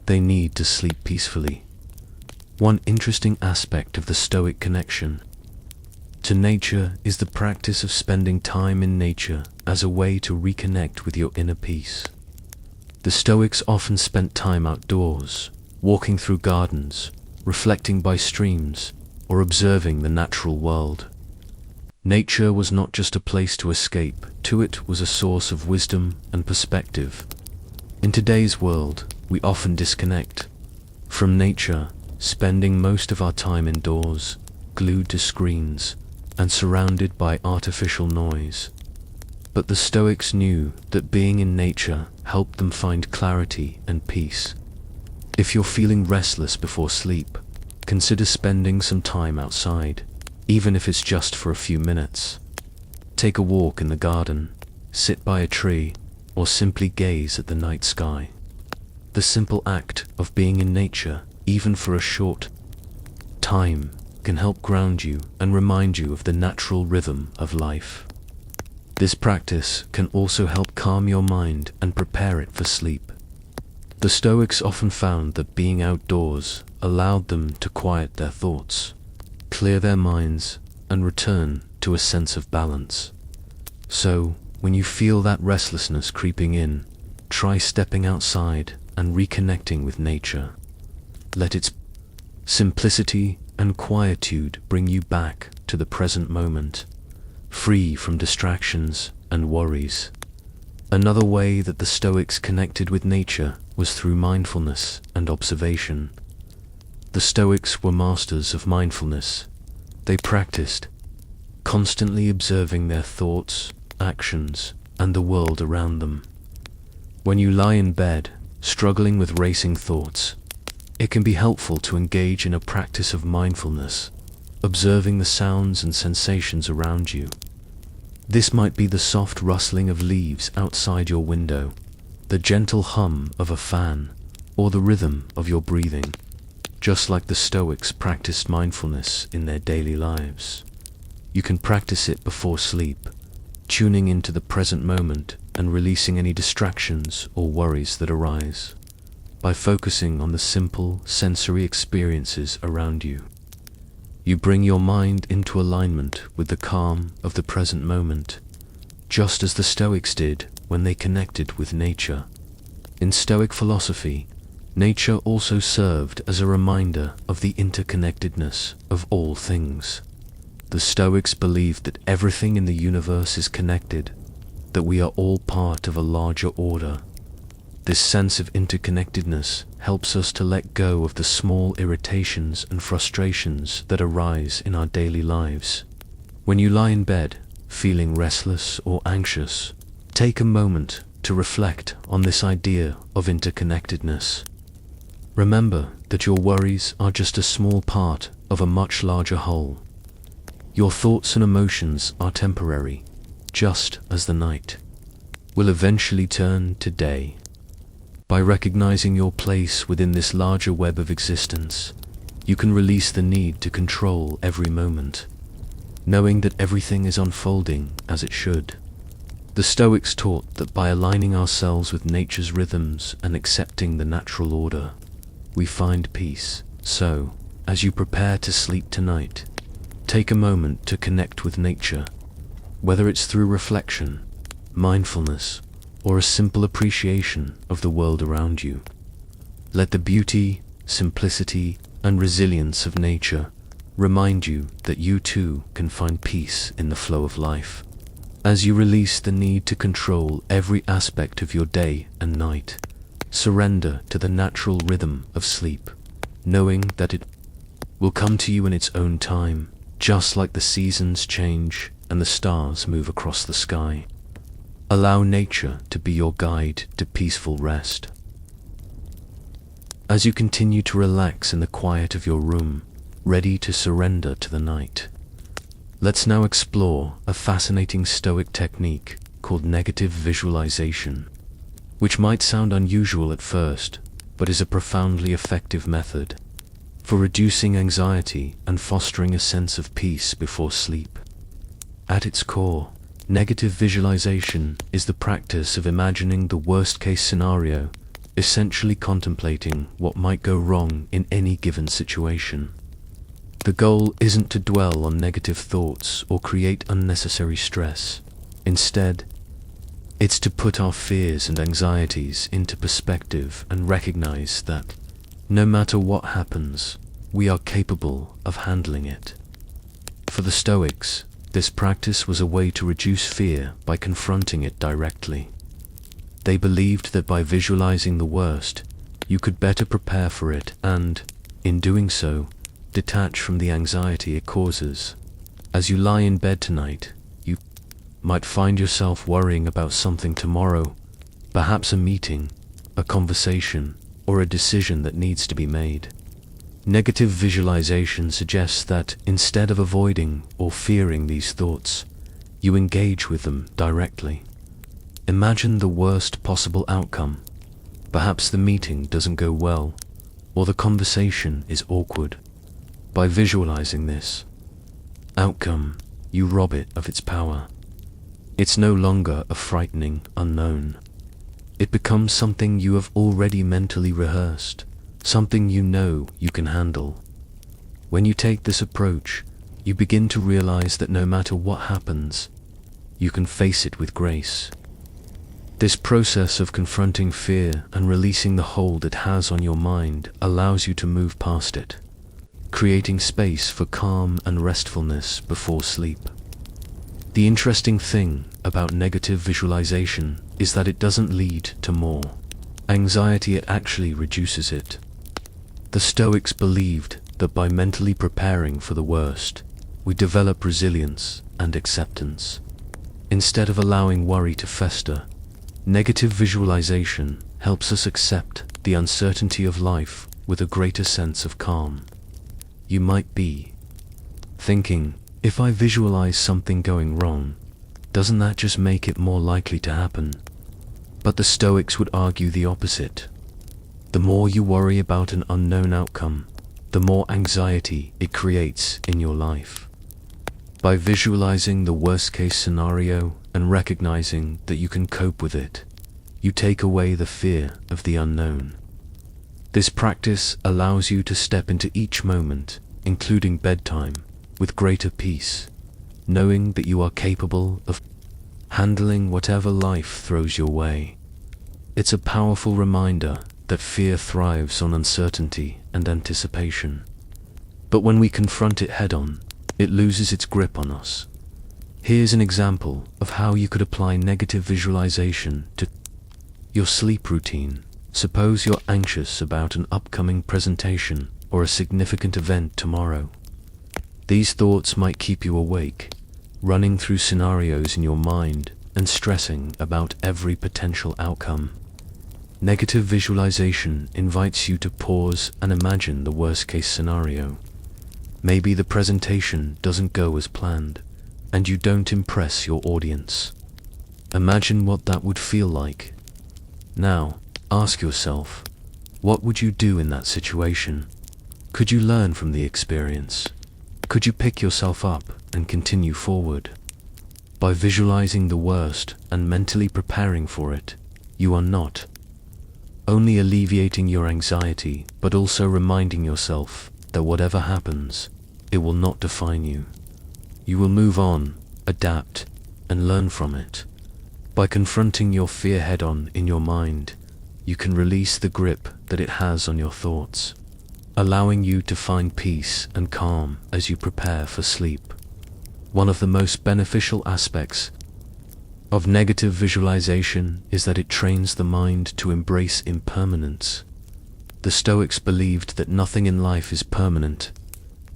they need to sleep peacefully. One interesting aspect of the Stoic connection to nature is the practice of spending time in nature as a way to reconnect with your inner peace. The Stoics often spent time outdoors, walking through gardens, reflecting by streams, or observing the natural world. Nature was not just a place to escape, it was a source of wisdom and perspective. In today's world, we often disconnect from nature, spending most of our time indoors, glued to screens, and surrounded by artificial noise. But the Stoics knew that being in nature helped them find clarity and peace. If you're feeling restless before sleep, consider spending some time outside, even if it's just for a few minutes. Take a walk in the garden, sit by a tree, or simply gaze at the night sky. The simple act of being in nature, even for a short time, can help ground you and remind you of the natural rhythm of life. This practice can also help calm your mind and prepare it for sleep. The Stoics often found that being outdoors allowed them to quiet their thoughts, clear their minds, and return to a sense of balance. So, when you feel that restlessness creeping in, try stepping outside and reconnecting with nature. Let its simplicity and quietude bring you back to the present moment, free from distractions and worries. Another way that the Stoics connected with nature was through mindfulness and observation. The Stoics were masters of mindfulness. They practiced constantly observing their thoughts, actions, and the world around them. When you lie in bed, struggling with racing thoughts, it can be helpful to engage in a practice of mindfulness, observing the sounds and sensations around you. This might be the soft rustling of leaves outside your window, the gentle hum of a fan, or the rhythm of your breathing, just like the Stoics practiced mindfulness in their daily lives. You can practice it before sleep, tuning into the present moment and releasing any distractions or worries that arise. By focusing on the simple sensory experiences around you, you bring your mind into alignment with the calm of the present moment, just as the Stoics did when they connected with nature. In Stoic philosophy, nature also served as a reminder of the interconnectedness of all things. The Stoics believed that everything in the universe is connected, that we are all part of a larger order. This sense of interconnectedness helps us to let go of the small irritations and frustrations that arise in our daily lives. When you lie in bed, feeling restless or anxious, take a moment to reflect on this idea of interconnectedness. Remember that your worries are just a small part of a much larger whole. Your thoughts and emotions are temporary, just as the night will eventually turn to day. By recognizing your place within this larger web of existence, you can release the need to control every moment, knowing that everything is unfolding as it should. The Stoics taught that by aligning ourselves with nature's rhythms and accepting the natural order, we find peace. So, as you prepare to sleep tonight, take a moment to connect with nature, whether it's through reflection, mindfulness, or a simple appreciation of the world around you. Let the beauty, simplicity, and resilience of nature remind you that you too can find peace in the flow of life. As you release the need to control every aspect of your day and night, surrender to the natural rhythm of sleep, knowing that it will come to you in its own time, just like the seasons change and the stars move across the sky. Allow nature to be your guide to peaceful rest. As you continue to relax in the quiet of your room, ready to surrender to the night, let's now explore a fascinating Stoic technique called negative visualization, which might sound unusual at first, but is a profoundly effective method for reducing anxiety and fostering a sense of peace before sleep. At its core, Negative visualization is the practice of imagining the worst-case scenario, essentially contemplating what might go wrong in any given situation. The goal isn't to dwell on negative thoughts or create unnecessary stress. Instead, it's to put our fears and anxieties into perspective and recognize that, no matter what happens, we are capable of handling it. For the Stoics, this practice was a way to reduce fear by confronting it directly. They believed that by visualizing the worst, you could better prepare for it and, in doing so, detach from the anxiety it causes. As you lie in bed tonight, you might find yourself worrying about something tomorrow, perhaps a meeting, a conversation, or a decision that needs to be made. Negative visualization suggests that instead of avoiding or fearing these thoughts, you engage with them directly. Imagine the worst possible outcome. Perhaps the meeting doesn't go well, or the conversation is awkward. By visualizing this outcome, you rob it of its power. It's no longer a frightening unknown. It becomes something you have already mentally rehearsed, something you know you can handle. When you take this approach, you begin to realize that no matter what happens, you can face it with grace. This process of confronting fear and releasing the hold it has on your mind allows you to move past it, creating space for calm and restfulness before sleep. The interesting thing about negative visualization is that it doesn't lead to more anxiety, it actually reduces it. The Stoics believed that by mentally preparing for the worst, we develop resilience and acceptance. Instead of allowing worry to fester, negative visualization helps us accept the uncertainty of life with a greater sense of calm. You might be thinking, if I visualize something going wrong, doesn't that just make it more likely to happen? But the Stoics would argue the opposite. The more you worry about an unknown outcome, the more anxiety it creates in your life. By visualizing the worst-case scenario and recognizing that you can cope with it, you take away the fear of the unknown. This practice allows you to step into each moment, including bedtime, with greater peace, knowing that you are capable of handling whatever life throws your way. It's a powerful reminder that fear thrives on uncertainty and anticipation. But when we confront it head-on, it loses its grip on us. Here's an example of how you could apply negative visualization to your sleep routine. Suppose you're anxious about an upcoming presentation or a significant event tomorrow. These thoughts might keep you awake, running through scenarios in your mind and stressing about every potential outcome. Negative visualization invites you to pause and imagine the worst-case scenario. Maybe the presentation doesn't go as planned, and you don't impress your audience. Imagine what that would feel like. Now, ask yourself, what would you do in that situation? Could you learn from the experience? Could you pick yourself up and continue forward? By visualizing the worst and mentally preparing for it, you are not only alleviating your anxiety, but also reminding yourself that whatever happens, it will not define you. You will move on, adapt, and learn from it. By confronting your fear head-on in your mind, you can release the grip that it has on your thoughts, allowing you to find peace and calm as you prepare for sleep. One of the most beneficial aspects of negative visualization is that it trains the mind to embrace impermanence. The Stoics believed that nothing in life is permanent,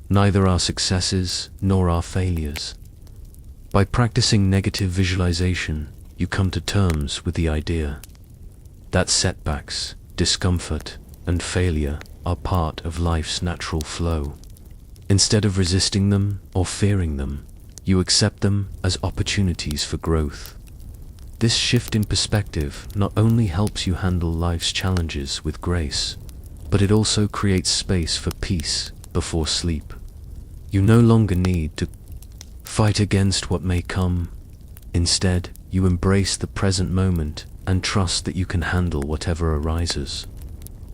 neither our successes nor our failures. By practicing negative visualization, you come to terms with the idea that setbacks, discomfort, and failure are part of life's natural flow. Instead of resisting them or fearing them, you accept them as opportunities for growth. This shift in perspective not only helps you handle life's challenges with grace, but it also creates space for peace before sleep. You no longer need to fight against what may come. Instead, you embrace the present moment and trust that you can handle whatever arises.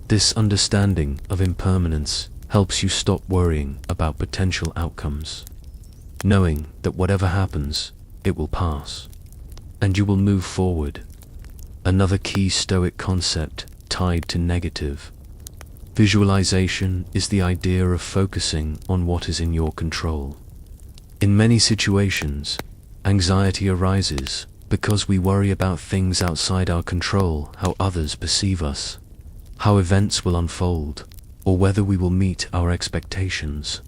This understanding of impermanence helps you stop worrying about potential outcomes, knowing that whatever happens, it will pass, and you will move forward. Another key Stoic concept tied to negative visualization is the idea of focusing on what is in your control. In many situations, anxiety arises because we worry about things outside our control, how others perceive us, how events will unfold, or whether we will meet our expectations.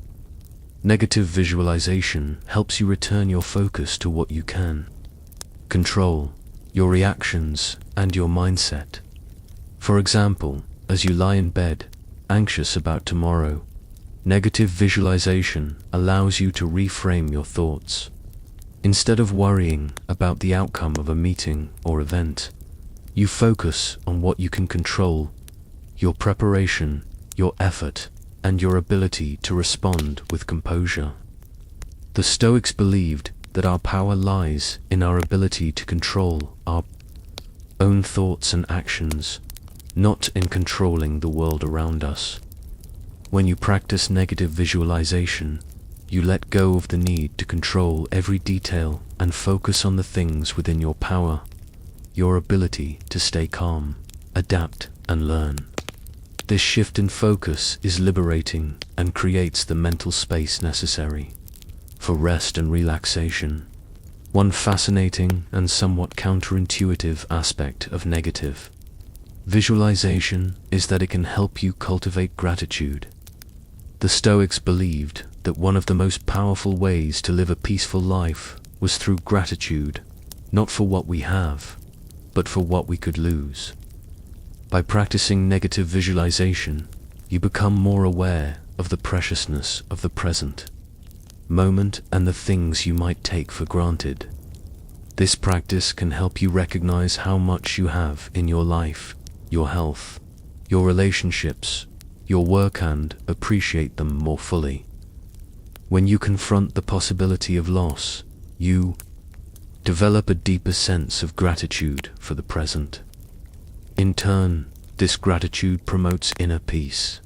Negative visualization helps you return your focus to what you can control, your reactions, and your mindset. For example, as you lie in bed, anxious about tomorrow, negative visualization allows you to reframe your thoughts. Instead of worrying about the outcome of a meeting or event, you focus on what you can control: your preparation, your effort, and your ability to respond with composure. The Stoics believed that our power lies in our ability to control our own thoughts and actions, not in controlling the world around us. When you practice negative visualization, you let go of the need to control every detail and focus on the things within your power, your ability to stay calm, adapt, and learn. This shift in focus is liberating and creates the mental space necessary for rest and relaxation. One fascinating and somewhat counterintuitive aspect of negative visualization is that it can help you cultivate gratitude. The Stoics believed that one of the most powerful ways to live a peaceful life was through gratitude, not for what we have, but for what we could lose. By practicing negative visualization, you become more aware of the preciousness of the present moment and the things you might take for granted. This practice can help you recognize how much you have in your life, your health, your relationships, your work, and appreciate them more fully. When you confront the possibility of loss, you develop a deeper sense of gratitude for the present. In turn, this gratitude promotes inner peace,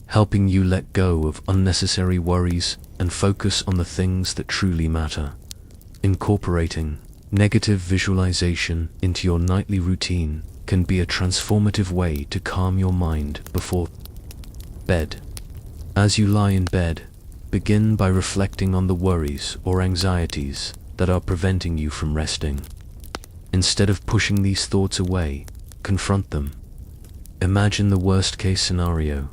helping you let go of unnecessary worries and focus on the things that truly matter. Incorporating negative visualization into your nightly routine can be a transformative way to calm your mind before bed. As you lie in bed, begin by reflecting on the worries or anxieties that are preventing you from resting. Instead of pushing these thoughts away, confront them. Imagine the worst-case scenario,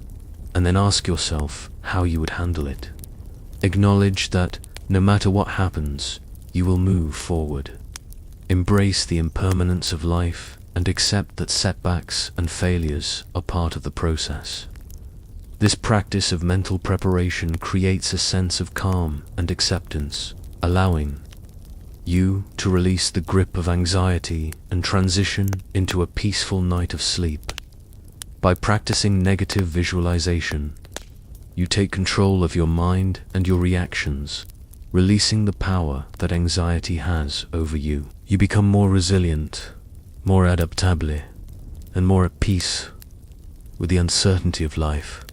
and then ask yourself how you would handle it. Acknowledge that, no matter what happens, you will move forward. Embrace the impermanence of life and accept that setbacks and failures are part of the process. This practice of mental preparation creates a sense of calm and acceptance, allowing you to release the grip of anxiety and transition into a peaceful night of sleep. By practicing negative visualization, you take control of your mind and your reactions, releasing the power that anxiety has over you. You become more resilient, more adaptable, and more at peace with the uncertainty of life.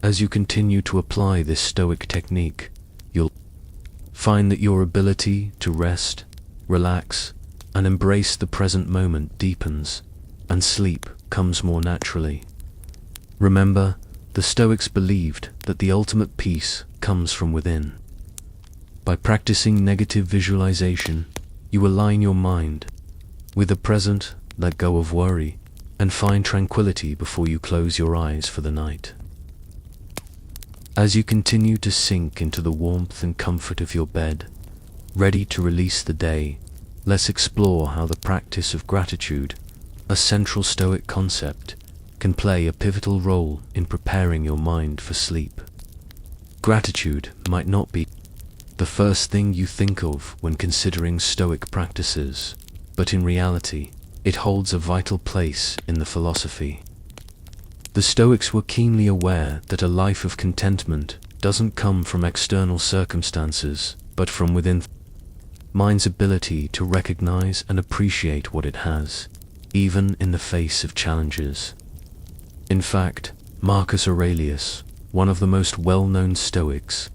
As you continue to apply this Stoic technique, you'll find that your ability to rest, relax, and embrace the present moment deepens, and sleep comes more naturally. Remember, the Stoics believed that the ultimate peace comes from within. By practicing negative visualization, you align your mind with the present, let go of worry, and find tranquility before you close your eyes for the night. As you continue to sink into the warmth and comfort of your bed, ready to release the day, let's explore how the practice of gratitude, a central Stoic concept, can play a pivotal role in preparing your mind for sleep. Gratitude might not be the first thing you think of when considering Stoic practices, but in reality, it holds a vital place in the philosophy. The Stoics were keenly aware that a life of contentment doesn't come from external circumstances, but from within. mind's ability to recognize and appreciate what it has, even in the face of challenges. In fact, Marcus Aurelius, one of the most well-known Stoics,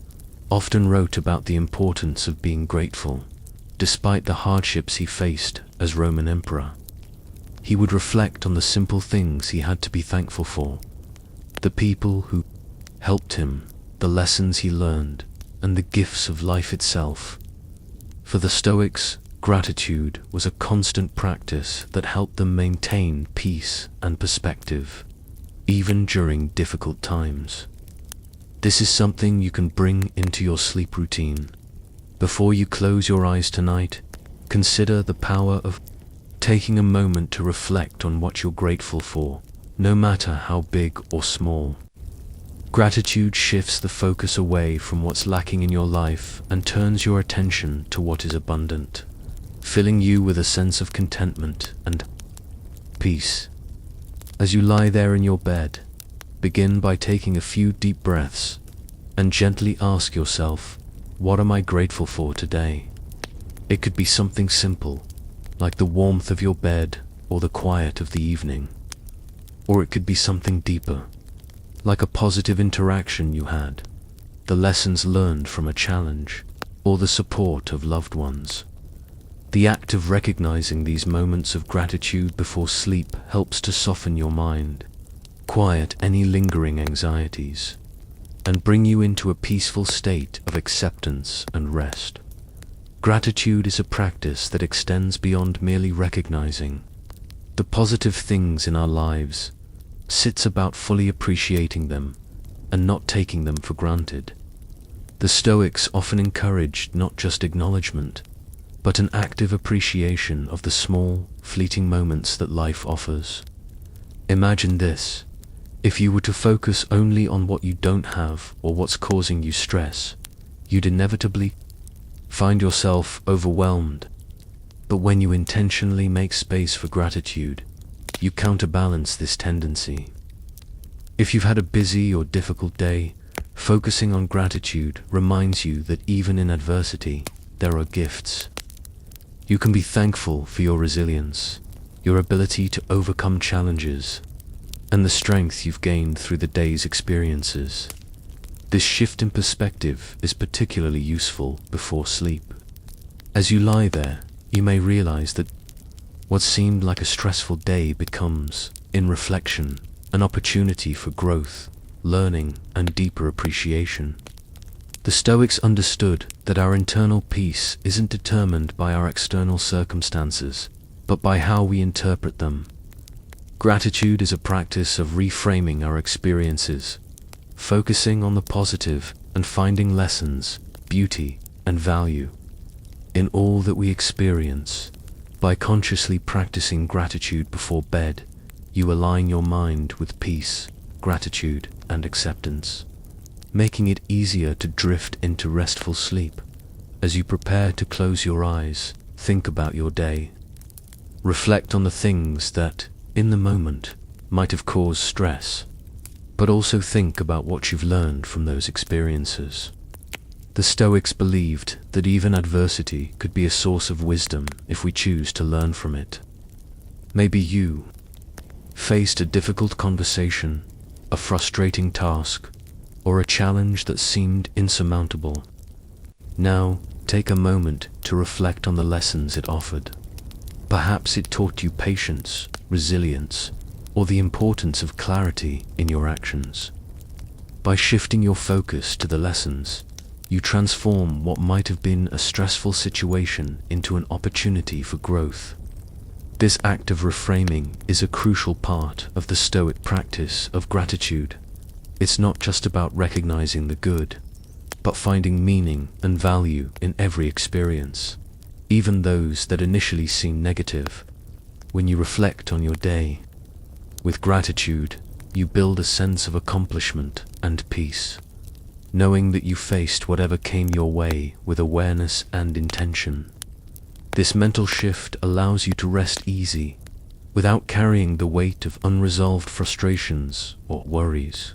often wrote about the importance of being grateful, despite the hardships he faced as Roman emperor. He would reflect on the simple things he had to be thankful for, the people who helped him, the lessons he learned, and the gifts of life itself. For the Stoics, gratitude was a constant practice that helped them maintain peace and perspective, even during difficult times. This is something you can bring into your sleep routine. Before you close your eyes tonight, consider the power of taking a moment to reflect on what you're grateful for, no matter how big or small. Gratitude shifts the focus away from what's lacking in your life and turns your attention to what is abundant, filling you with a sense of contentment and peace. As you lie there in your bed, begin by taking a few deep breaths and gently ask yourself, what am I grateful for today? It could be something simple, like the warmth of your bed or the quiet of the evening. Or it could be something deeper, like a positive interaction you had, the lessons learned from a challenge, or the support of loved ones. The act of recognizing these moments of gratitude before sleep helps to soften your mind, quiet any lingering anxieties, and bring you into a peaceful state of acceptance and rest. Gratitude is a practice that extends beyond merely recognizing the positive things in our lives. It's about fully appreciating them and not taking them for granted. The Stoics often encouraged not just acknowledgement, but an active appreciation of the small, fleeting moments that life offers. Imagine this: if you were to focus only on what you don't have or what's causing you stress, you'd inevitably find yourself overwhelmed. But when you intentionally make space for gratitude, you counterbalance this tendency. If you've had a busy or difficult day, focusing on gratitude reminds you that even in adversity, there are gifts. You can be thankful for your resilience, your ability to overcome challenges, and the strength you've gained through the day's experiences. This shift in perspective is particularly useful before sleep. As you lie there, you may realize that what seemed like a stressful day becomes, in reflection, an opportunity for growth, learning, and deeper appreciation. The Stoics understood that our internal peace isn't determined by our external circumstances, but by how we interpret them. Gratitude is a practice of reframing our experiences, focusing on the positive and finding lessons, beauty, and value in all that we experience. By consciously practicing gratitude before bed, you align your mind with peace, gratitude, and acceptance, making it easier to drift into restful sleep. As you prepare to close your eyes, think about your day. Reflect on the things that, in the moment, might have caused stress, but also think about what you've learned from those experiences. The Stoics believed that even adversity could be a source of wisdom if we choose to learn from it. Maybe you faced a difficult conversation, a frustrating task, or a challenge that seemed insurmountable. Now, take a moment to reflect on the lessons it offered. Perhaps it taught you patience, resilience, or the importance of clarity in your actions. By shifting your focus to the lessons, you transform what might have been a stressful situation into an opportunity for growth. This act of reframing is a crucial part of the Stoic practice of gratitude. It's not just about recognizing the good, but finding meaning and value in every experience, even those that initially seem negative. When you reflect on your day with gratitude, you build a sense of accomplishment and peace, knowing that you faced whatever came your way with awareness and intention. This mental shift allows you to rest easy, without carrying the weight of unresolved frustrations or worries.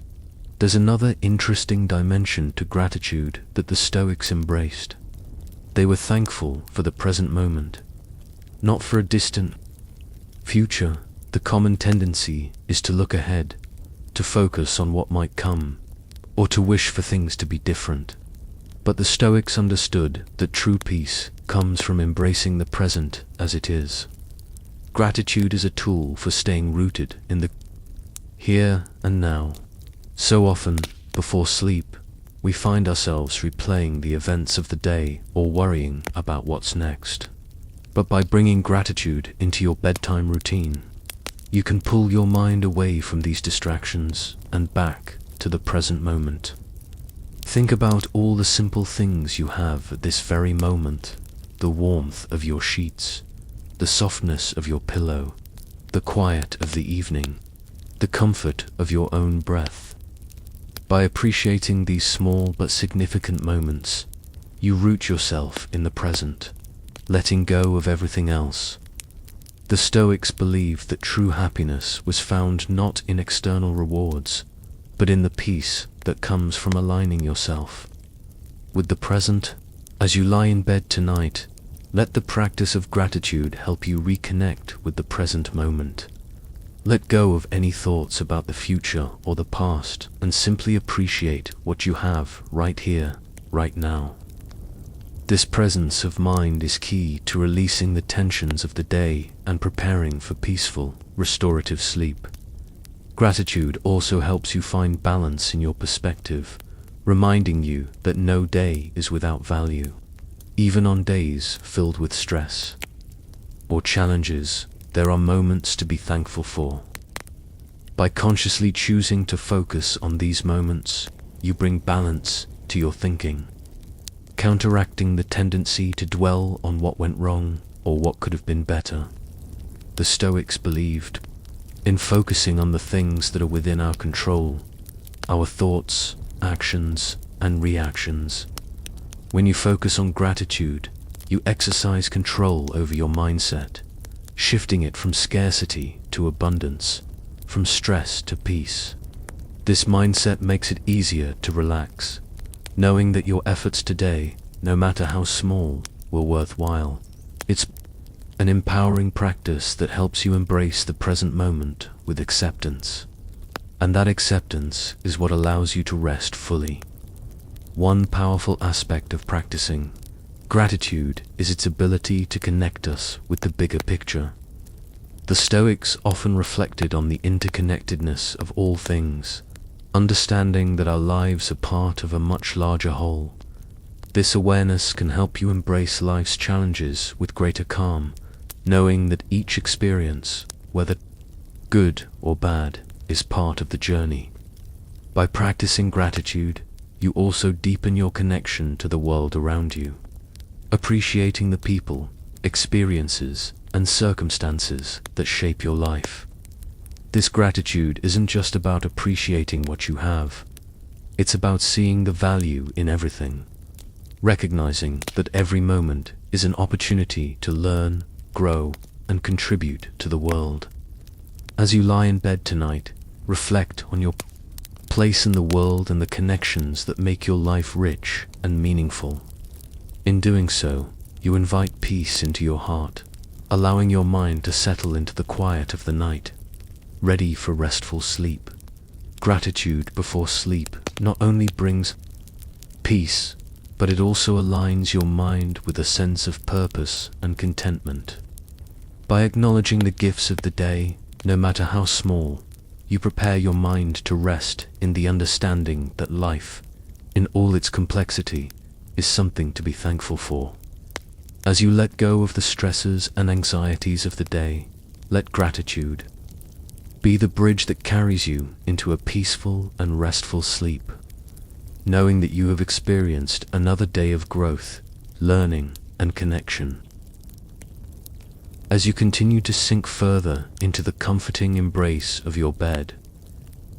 There's another interesting dimension to gratitude that the Stoics embraced: They were thankful for the present moment, not for a distant future. The common tendency is to look ahead, to focus on what might come, or to wish for things to be different. But the Stoics understood that true peace comes from embracing the present as it is. Gratitude is a tool for staying rooted in the here and now. So often, before sleep, we find ourselves replaying the events of the day or worrying about what's next. But by bringing gratitude into your bedtime routine, you can pull your mind away from these distractions and back to the present moment. Think about all the simple things you have at this very moment: the warmth of your sheets, the softness of your pillow, the quiet of the evening, the comfort of your own breath. By appreciating these small but significant moments, you root yourself in the present, letting go of everything else. The Stoics believed that true happiness was found not in external rewards, but in the peace that comes from aligning yourself with the present. As you lie in bed tonight, let the practice of gratitude help you reconnect with the present moment. Let go of any thoughts about the future or the past and simply appreciate what you have right here, right now. This presence of mind is key to releasing the tensions of the day and preparing for peaceful, restorative sleep. Gratitude also helps you find balance in your perspective, reminding you that no day is without value. Even on days filled with stress or challenges, there are moments to be thankful for. By consciously choosing to focus on these moments, you bring balance to your thinking, counteracting the tendency to dwell on what went wrong or what could have been better. The Stoics believed in focusing on the things that are within our control, our thoughts, actions, and reactions. When you focus on gratitude, you exercise control over your mindset, shifting it from scarcity to abundance, from stress to peace. This mindset makes it easier to relax, knowing that your efforts today, no matter how small, were worthwhile. It's an empowering practice that helps you embrace the present moment with acceptance. And that acceptance is what allows you to rest fully. One powerful aspect of practicing gratitude is its ability to connect us with the bigger picture. The Stoics often reflected on the interconnectedness of all things, understanding that our lives are part of a much larger whole. This awareness can help you embrace life's challenges with greater calm, knowing that each experience, whether good or bad, is part of the journey. By practicing gratitude, you also deepen your connection to the world around you, appreciating the people, experiences, and circumstances that shape your life. This gratitude isn't just about appreciating what you have. It's about seeing the value in everything, recognizing that every moment is an opportunity to learn, grow, and contribute to the world. As you lie in bed tonight, reflect on your place in the world and the connections that make your life rich and meaningful. In doing so, you invite peace into your heart, allowing your mind to settle into the quiet of the night, ready for restful sleep. Gratitude before sleep not only brings peace, but it also aligns your mind with a sense of purpose and contentment. By acknowledging the gifts of the day, no matter how small, you prepare your mind to rest in the understanding that life, in all its complexity, is something to be thankful for. As you let go of the stresses and anxieties of the day, let gratitude be the bridge that carries you into a peaceful and restful sleep, knowing that you have experienced another day of growth, learning, and connection. As you continue to sink further into the comforting embrace of your bed,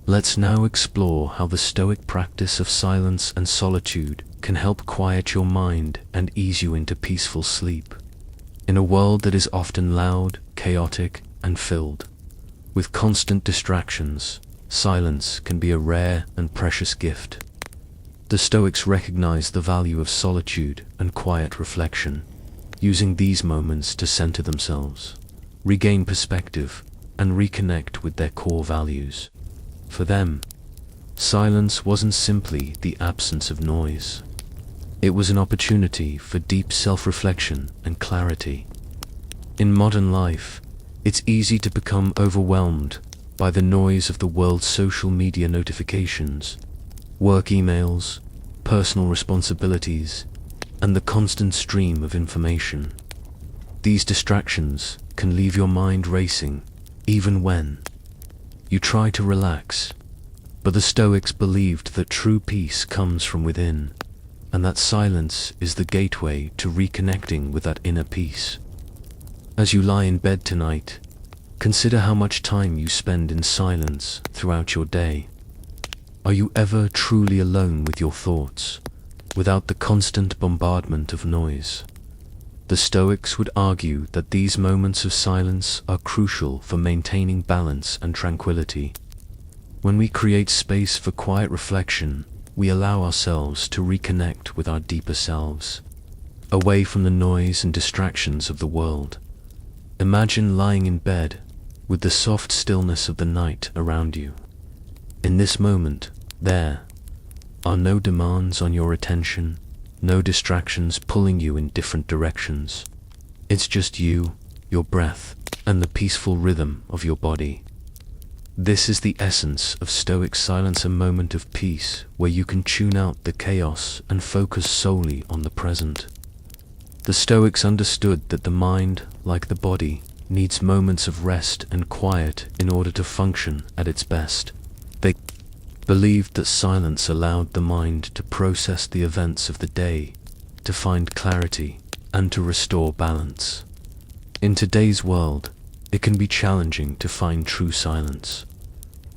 let's now explore how the Stoic practice of silence and solitude can help quiet your mind and ease you into peaceful sleep. In a world that is often loud, chaotic, and filled with constant distractions, silence can be a rare and precious gift. The Stoics recognized the value of solitude and quiet reflection, using these moments to center themselves, regain perspective, and reconnect with their core values. For them, silence wasn't simply the absence of noise. It was an opportunity for deep self-reflection and clarity. In modern life, it's easy to become overwhelmed by the noise of the world's social media notifications, work emails, personal responsibilities, and the constant stream of information. These distractions can leave your mind racing, even when you try to relax. But the Stoics believed that true peace comes from within, and that silence is the gateway to reconnecting with that inner peace. As you lie in bed tonight, consider how much time you spend in silence throughout your day. Are you ever truly alone with your thoughts, without the constant bombardment of noise? The Stoics would argue that these moments of silence are crucial for maintaining balance and tranquility. When we create space for quiet reflection, we allow ourselves to reconnect with our deeper selves, away from the noise and distractions of the world. Imagine lying in bed with the soft stillness of the night around you. In this moment, there are no demands on your attention, no distractions pulling you in different directions. It's just you, your breath, and the peaceful rhythm of your body. This is the essence of Stoic silence, a moment of peace where you can tune out the chaos and focus solely on the present. The Stoics understood that the mind, like the body, needs moments of rest and quiet in order to function at its best. They believed that silence allowed the mind to process the events of the day, to find clarity, and to restore balance. In today's world, it can be challenging to find true silence.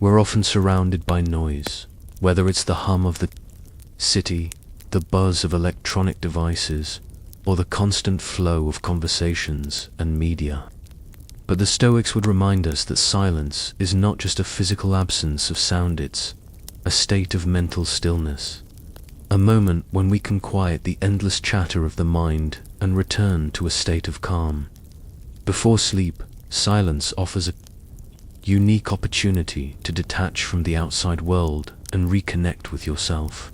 We're often surrounded by noise, whether it's the hum of the city, the buzz of electronic devices, or the constant flow of conversations and media. But the Stoics would remind us that silence is not just a physical absence of sound, it's a state of mental stillness, a moment when we can quiet the endless chatter of the mind and return to a state of calm. Before sleep, silence offers a unique opportunity to detach from the outside world and reconnect with yourself.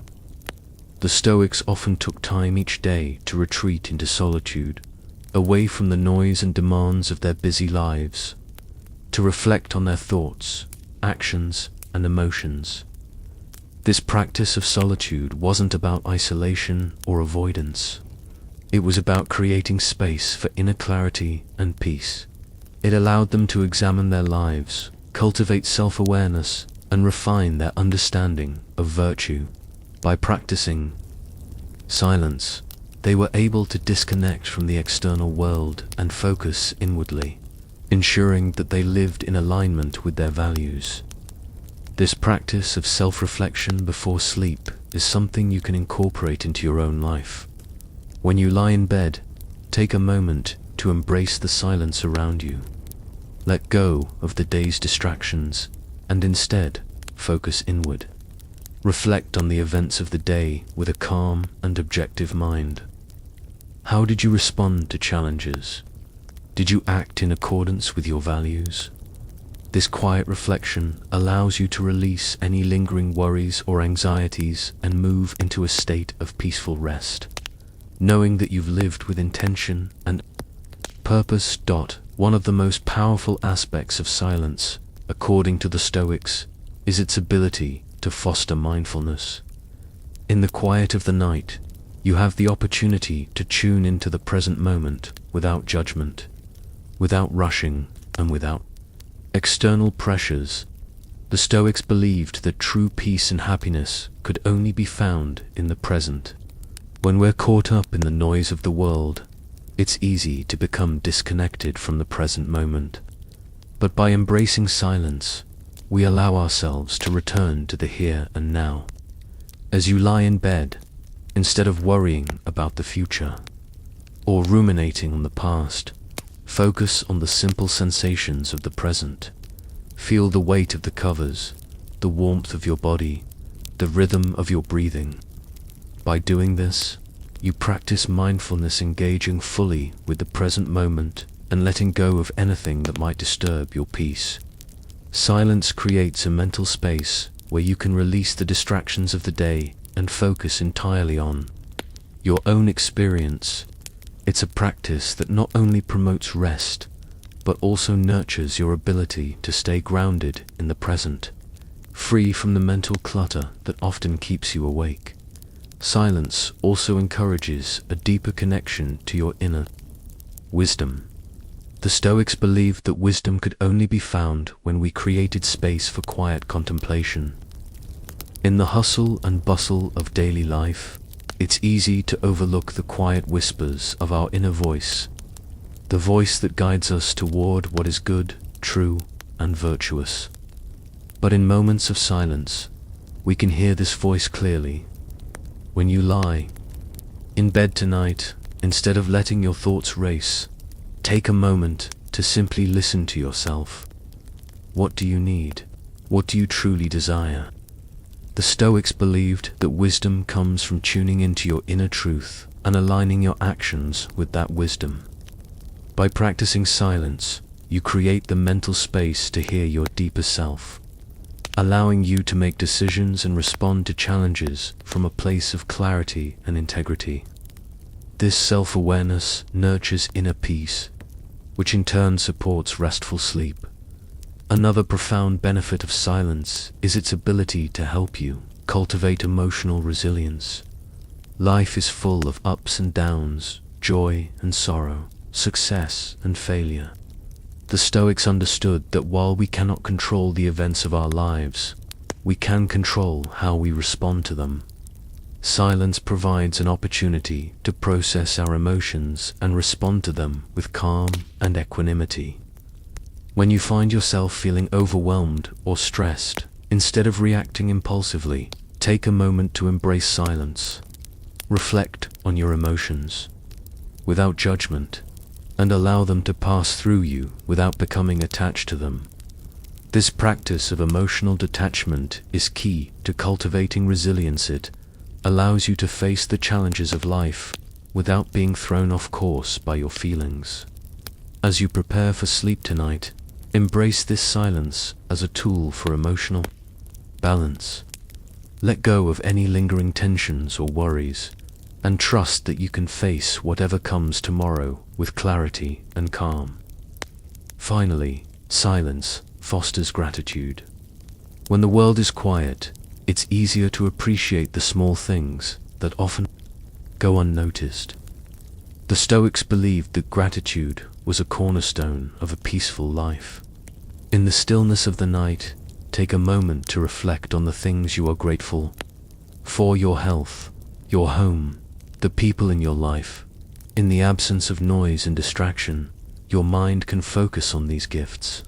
The Stoics often took time each day to retreat into solitude, away from the noise and demands of their busy lives, to reflect on their thoughts, actions, and emotions. This practice of solitude wasn't about isolation or avoidance. It was about creating space for inner clarity and peace. It allowed them to examine their lives, cultivate self-awareness, and refine their understanding of virtue. By practicing silence, they were able to disconnect from the external world and focus inwardly, ensuring that they lived in alignment with their values. This practice of self-reflection before sleep is something you can incorporate into your own life. When you lie in bed, take a moment to embrace the silence around you. Let go of the day's distractions and instead focus inward. Reflect on the events of the day with a calm and objective mind. How did you respond to challenges? Did you act in accordance with your values? This quiet reflection allows you to release any lingering worries or anxieties and move into a state of peaceful rest, knowing that you've lived with intention and purpose. One of the most powerful aspects of silence, according to the Stoics, is its ability to foster mindfulness. In the quiet of the night, you have the opportunity to tune into the present moment without judgment, without rushing, and without external pressures. The Stoics believed that true peace and happiness could only be found in the present. When we're caught up in the noise of the world, it's easy to become disconnected from the present moment. But by embracing silence, we allow ourselves to return to the here and now. As you lie in bed, instead of worrying about the future or ruminating on the past, focus on the simple sensations of the present. Feel the weight of the covers, the warmth of your body, the rhythm of your breathing. By doing this, you practice mindfulness, engaging fully with the present moment and letting go of anything that might disturb your peace. Silence creates a mental space where you can release the distractions of the day and focus entirely on your own experience. It's a practice that not only promotes rest, but also nurtures your ability to stay grounded in the present, free from the mental clutter that often keeps you awake. Silence also encourages a deeper connection to your inner wisdom. The Stoics believed that wisdom could only be found when we created space for quiet contemplation. In the hustle and bustle of daily life, it's easy to overlook the quiet whispers of our inner voice, the voice that guides us toward what is good, true, and virtuous. But in moments of silence, we can hear this voice clearly. When you lie in bed tonight, instead of letting your thoughts race, take a moment to simply listen to yourself. What do you need? What do you truly desire? The Stoics believed that wisdom comes from tuning into your inner truth and aligning your actions with that wisdom. By practicing silence, you create the mental space to hear your deeper self, allowing you to make decisions and respond to challenges from a place of clarity and integrity. This self-awareness nurtures inner peace, which in turn supports restful sleep. Another profound benefit of silence is its ability to help you cultivate emotional resilience. Life is full of ups and downs, joy and sorrow, success and failure. The Stoics understood that while we cannot control the events of our lives, we can control how we respond to them. Silence provides an opportunity to process our emotions and respond to them with calm and equanimity. When you find yourself feeling overwhelmed or stressed, instead of reacting impulsively, take a moment to embrace silence. Reflect on your emotions without judgment, and allow them to pass through you without becoming attached to them. This practice of emotional detachment is key to cultivating resilience. It allows you to face the challenges of life without being thrown off course by your feelings. As you prepare for sleep tonight, embrace this silence as a tool for emotional balance. Let go of any lingering tensions or worries, and trust that you can face whatever comes tomorrow with clarity and calm. Finally, silence fosters gratitude. When the world is quiet, it's easier to appreciate the small things that often go unnoticed. The Stoics believed that gratitude was a cornerstone of a peaceful life. In the stillness of the night, take a moment to reflect on the things you are grateful for: your health, your home, the people in your life. In the absence of noise and distraction, your mind can focus on these gifts,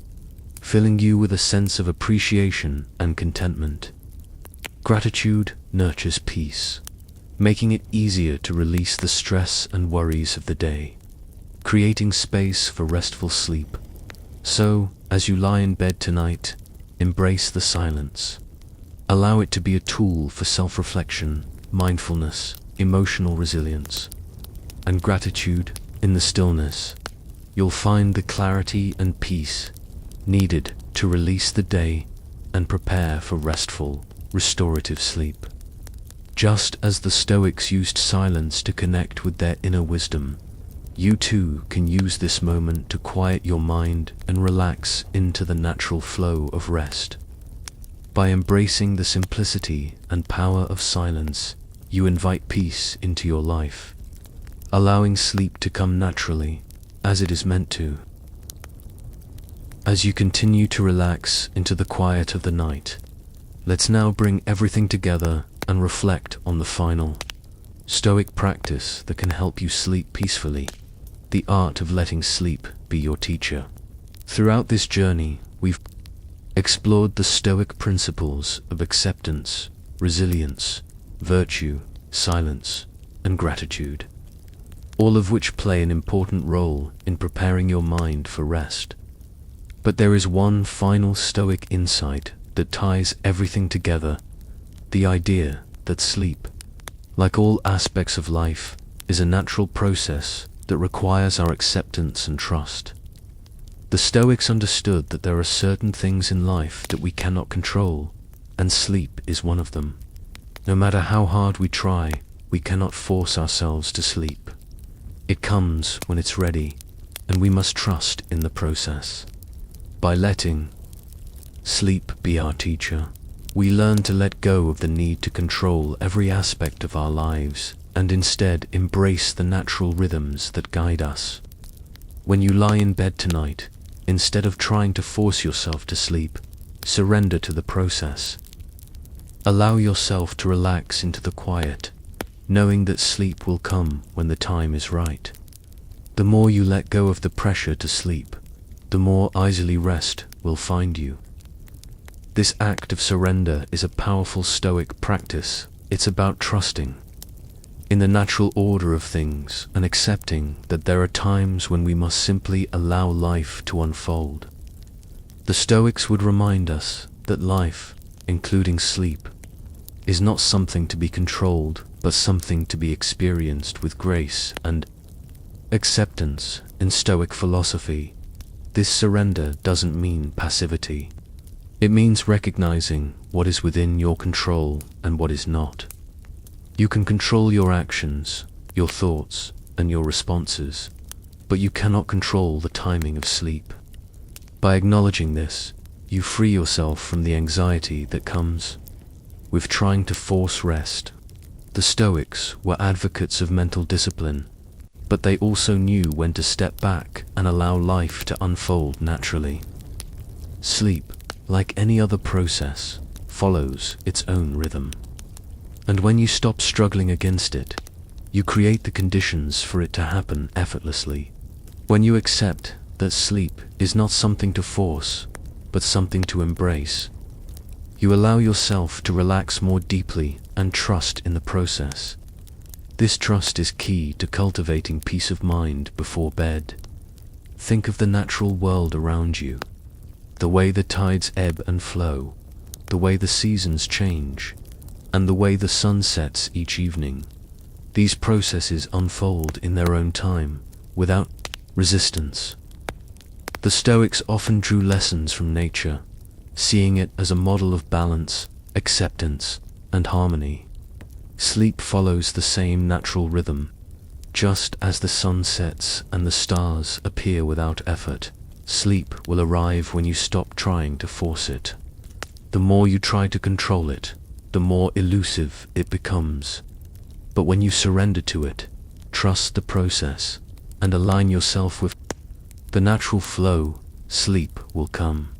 filling you with a sense of appreciation and contentment. Gratitude nurtures peace, making it easier to release the stress and worries of the day, creating space for restful sleep. So, as you lie in bed tonight, embrace the silence. Allow it to be a tool for self-reflection, mindfulness, emotional resilience, and gratitude. In the stillness, you'll find the clarity and peace needed to release the day and prepare for restful, restorative sleep. Just as the Stoics used silence to connect with their inner wisdom, you too can use this moment to quiet your mind and relax into the natural flow of rest. By embracing the simplicity and power of silence, you invite peace into your life, allowing sleep to come naturally, as it is meant to. As you continue to relax into the quiet of the night, let's now bring everything together and reflect on the final Stoic practice that can help you sleep peacefully: the art of letting sleep be your teacher. Throughout this journey, we've explored the Stoic principles of acceptance, resilience, virtue, silence, and gratitude, all of which play an important role in preparing your mind for rest. But there is one final Stoic insight that ties everything together: the idea that sleep like all aspects of life, is a natural process that requires our acceptance and trust. The Stoics understood that there are certain things in life that we cannot control, and sleep is one of them. No matter how hard we try, we cannot force ourselves to sleep. It comes when it's ready, and we must trust in the process. By letting sleep be our teacher, we learn to let go of the need to control every aspect of our lives and instead embrace the natural rhythms that guide us. When you lie in bed tonight, instead of trying to force yourself to sleep, surrender to the process. Allow yourself to relax into the quiet, knowing that sleep will come when the time is right. The more you let go of the pressure to sleep, the more easily rest will find you. This act of surrender is a powerful Stoic practice. It's about trusting in the natural order of things and accepting that there are times when we must simply allow life to unfold. The Stoics would remind us that life, including sleep, is not something to be controlled, but something to be experienced with grace and acceptance. In Stoic philosophy, this surrender doesn't mean passivity. It means recognizing what is within your control and what is not. You can control your actions, your thoughts, and your responses, but you cannot control the timing of sleep. By acknowledging this, you free yourself from the anxiety that comes with trying to force rest. The Stoics were advocates of mental discipline, but they also knew when to step back and allow life to unfold naturally. Sleep, like any other process, follows its own rhythm. And when you stop struggling against it, you create the conditions for it to happen effortlessly. When you accept that sleep is not something to force, but something to embrace, you allow yourself to relax more deeply and trust in the process. This trust is key to cultivating peace of mind before bed. Think of the natural world around you, the way the tides ebb and flow, the way the seasons change, and the way the sun sets each evening. These processes unfold in their own time, without resistance. The Stoics often drew lessons from nature, seeing it as a model of balance, acceptance, and harmony. Sleep follows the same natural rhythm. Just as the sun sets and the stars appear without effort, sleep will arrive when you stop trying to force it. The more you try to control it, the more elusive it becomes. But when you surrender to it, trust the process, and align yourself with the natural flow, sleep will come.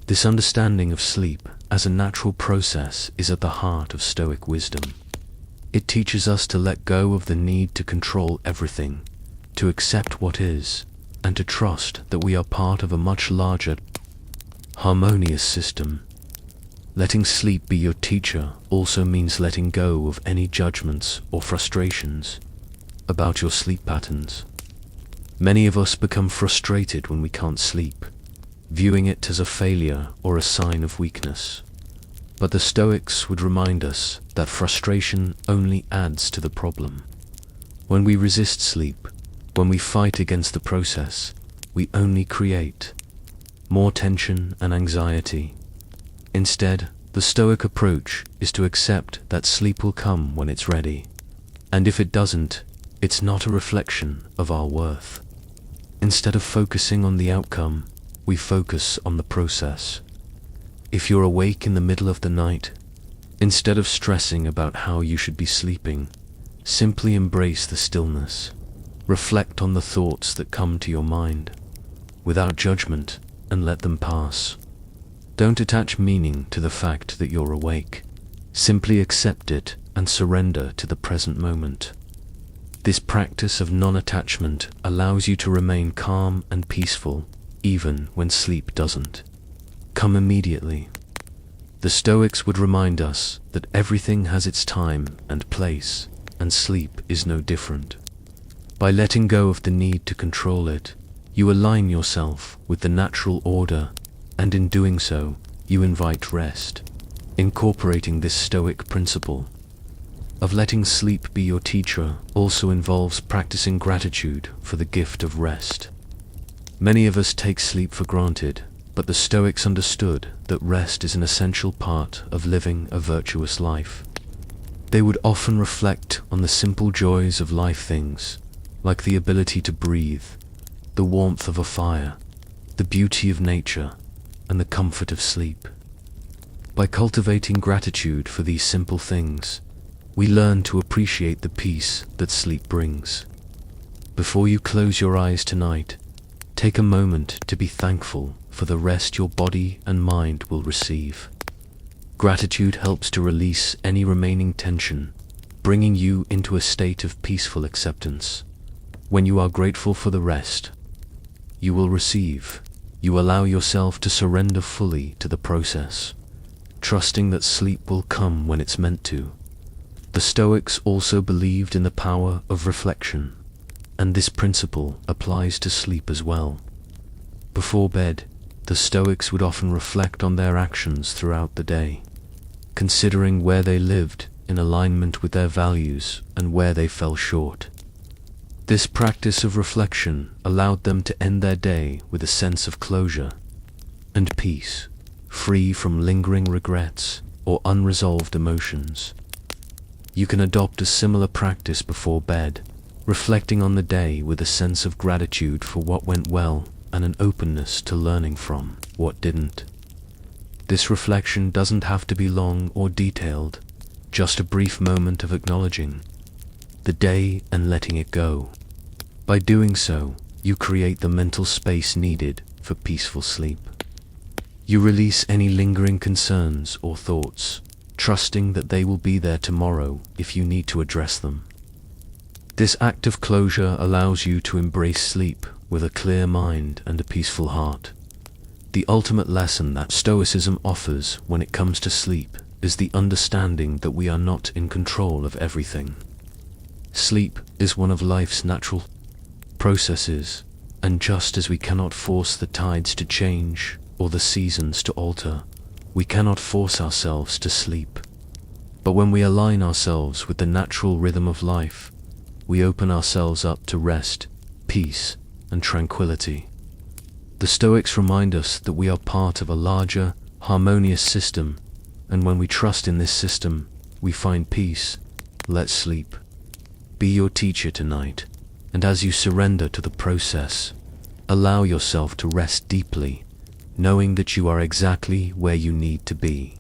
This understanding of sleep as a natural process is at the heart of Stoic wisdom. It teaches us to let go of the need to control everything, to accept what is, and to trust that we are part of a much larger, harmonious system. Letting sleep be your teacher also means letting go of any judgments or frustrations about your sleep patterns. Many of us become frustrated when we can't sleep, viewing it as a failure or a sign of weakness. But the Stoics would remind us that frustration only adds to the problem. When we resist sleep, when we fight against the process, we only create more tension and anxiety. Instead, the Stoic approach is to accept that sleep will come when it's ready. And if it doesn't, it's not a reflection of our worth. Instead of focusing on the outcome, we focus on the process. If you're awake in the middle of the night, instead of stressing about how you should be sleeping, simply embrace the stillness. Reflect on the thoughts that come to your mind, without judgment, and let them pass. Don't attach meaning to the fact that you're awake. Simply accept it and surrender to the present moment. This practice of non-attachment allows you to remain calm and peaceful, even when sleep doesn't come immediately. The Stoics would remind us that everything has its time and place, and sleep is no different. By letting go of the need to control it, you align yourself with the natural order, and in doing so, you invite rest. Incorporating this Stoic principle, of letting sleep be your teacher also involves practicing gratitude for the gift of rest. Many of us take sleep for granted, but the Stoics understood that rest is an essential part of living a virtuous life. They would often reflect on the simple joys of life things, like the ability to breathe, the warmth of a fire, the beauty of nature, and the comfort of sleep. By cultivating gratitude for these simple things, we learn to appreciate the peace that sleep brings. Before you close your eyes tonight, take a moment to be thankful for the rest your body and mind will receive. Gratitude helps to release any remaining tension, bringing you into a state of peaceful acceptance. When you are grateful for the rest you will receive, you allow yourself to surrender fully to the process, trusting that sleep will come when it's meant to. The Stoics also believed in the power of reflection, and this principle applies to sleep as well. Before bed, the Stoics would often reflect on their actions throughout the day, considering where they lived in alignment with their values and where they fell short. This practice of reflection allowed them to end their day with a sense of closure and peace, free from lingering regrets or unresolved emotions. You can adopt a similar practice before bed, reflecting on the day with a sense of gratitude for what went well and an openness to learning from what didn't. This reflection doesn't have to be long or detailed, just a brief moment of acknowledging the day and letting it go. By doing so, you create the mental space needed for peaceful sleep. You release any lingering concerns or thoughts, trusting that they will be there tomorrow if you need to address them. This act of closure allows you to embrace sleep with a clear mind and a peaceful heart. The ultimate lesson that Stoicism offers when it comes to sleep is the understanding that we are not in control of everything. Sleep is one of life's natural processes, and just as we cannot force the tides to change or the seasons to alter, we cannot force ourselves to sleep. But when we align ourselves with the natural rhythm of life, we open ourselves up to rest, peace, and tranquility. The Stoics remind us that we are part of a larger, harmonious system, and when we trust in this system, we find peace. Let sleep be your teacher tonight, and as you surrender to the process, allow yourself to rest deeply, knowing that you are exactly where you need to be.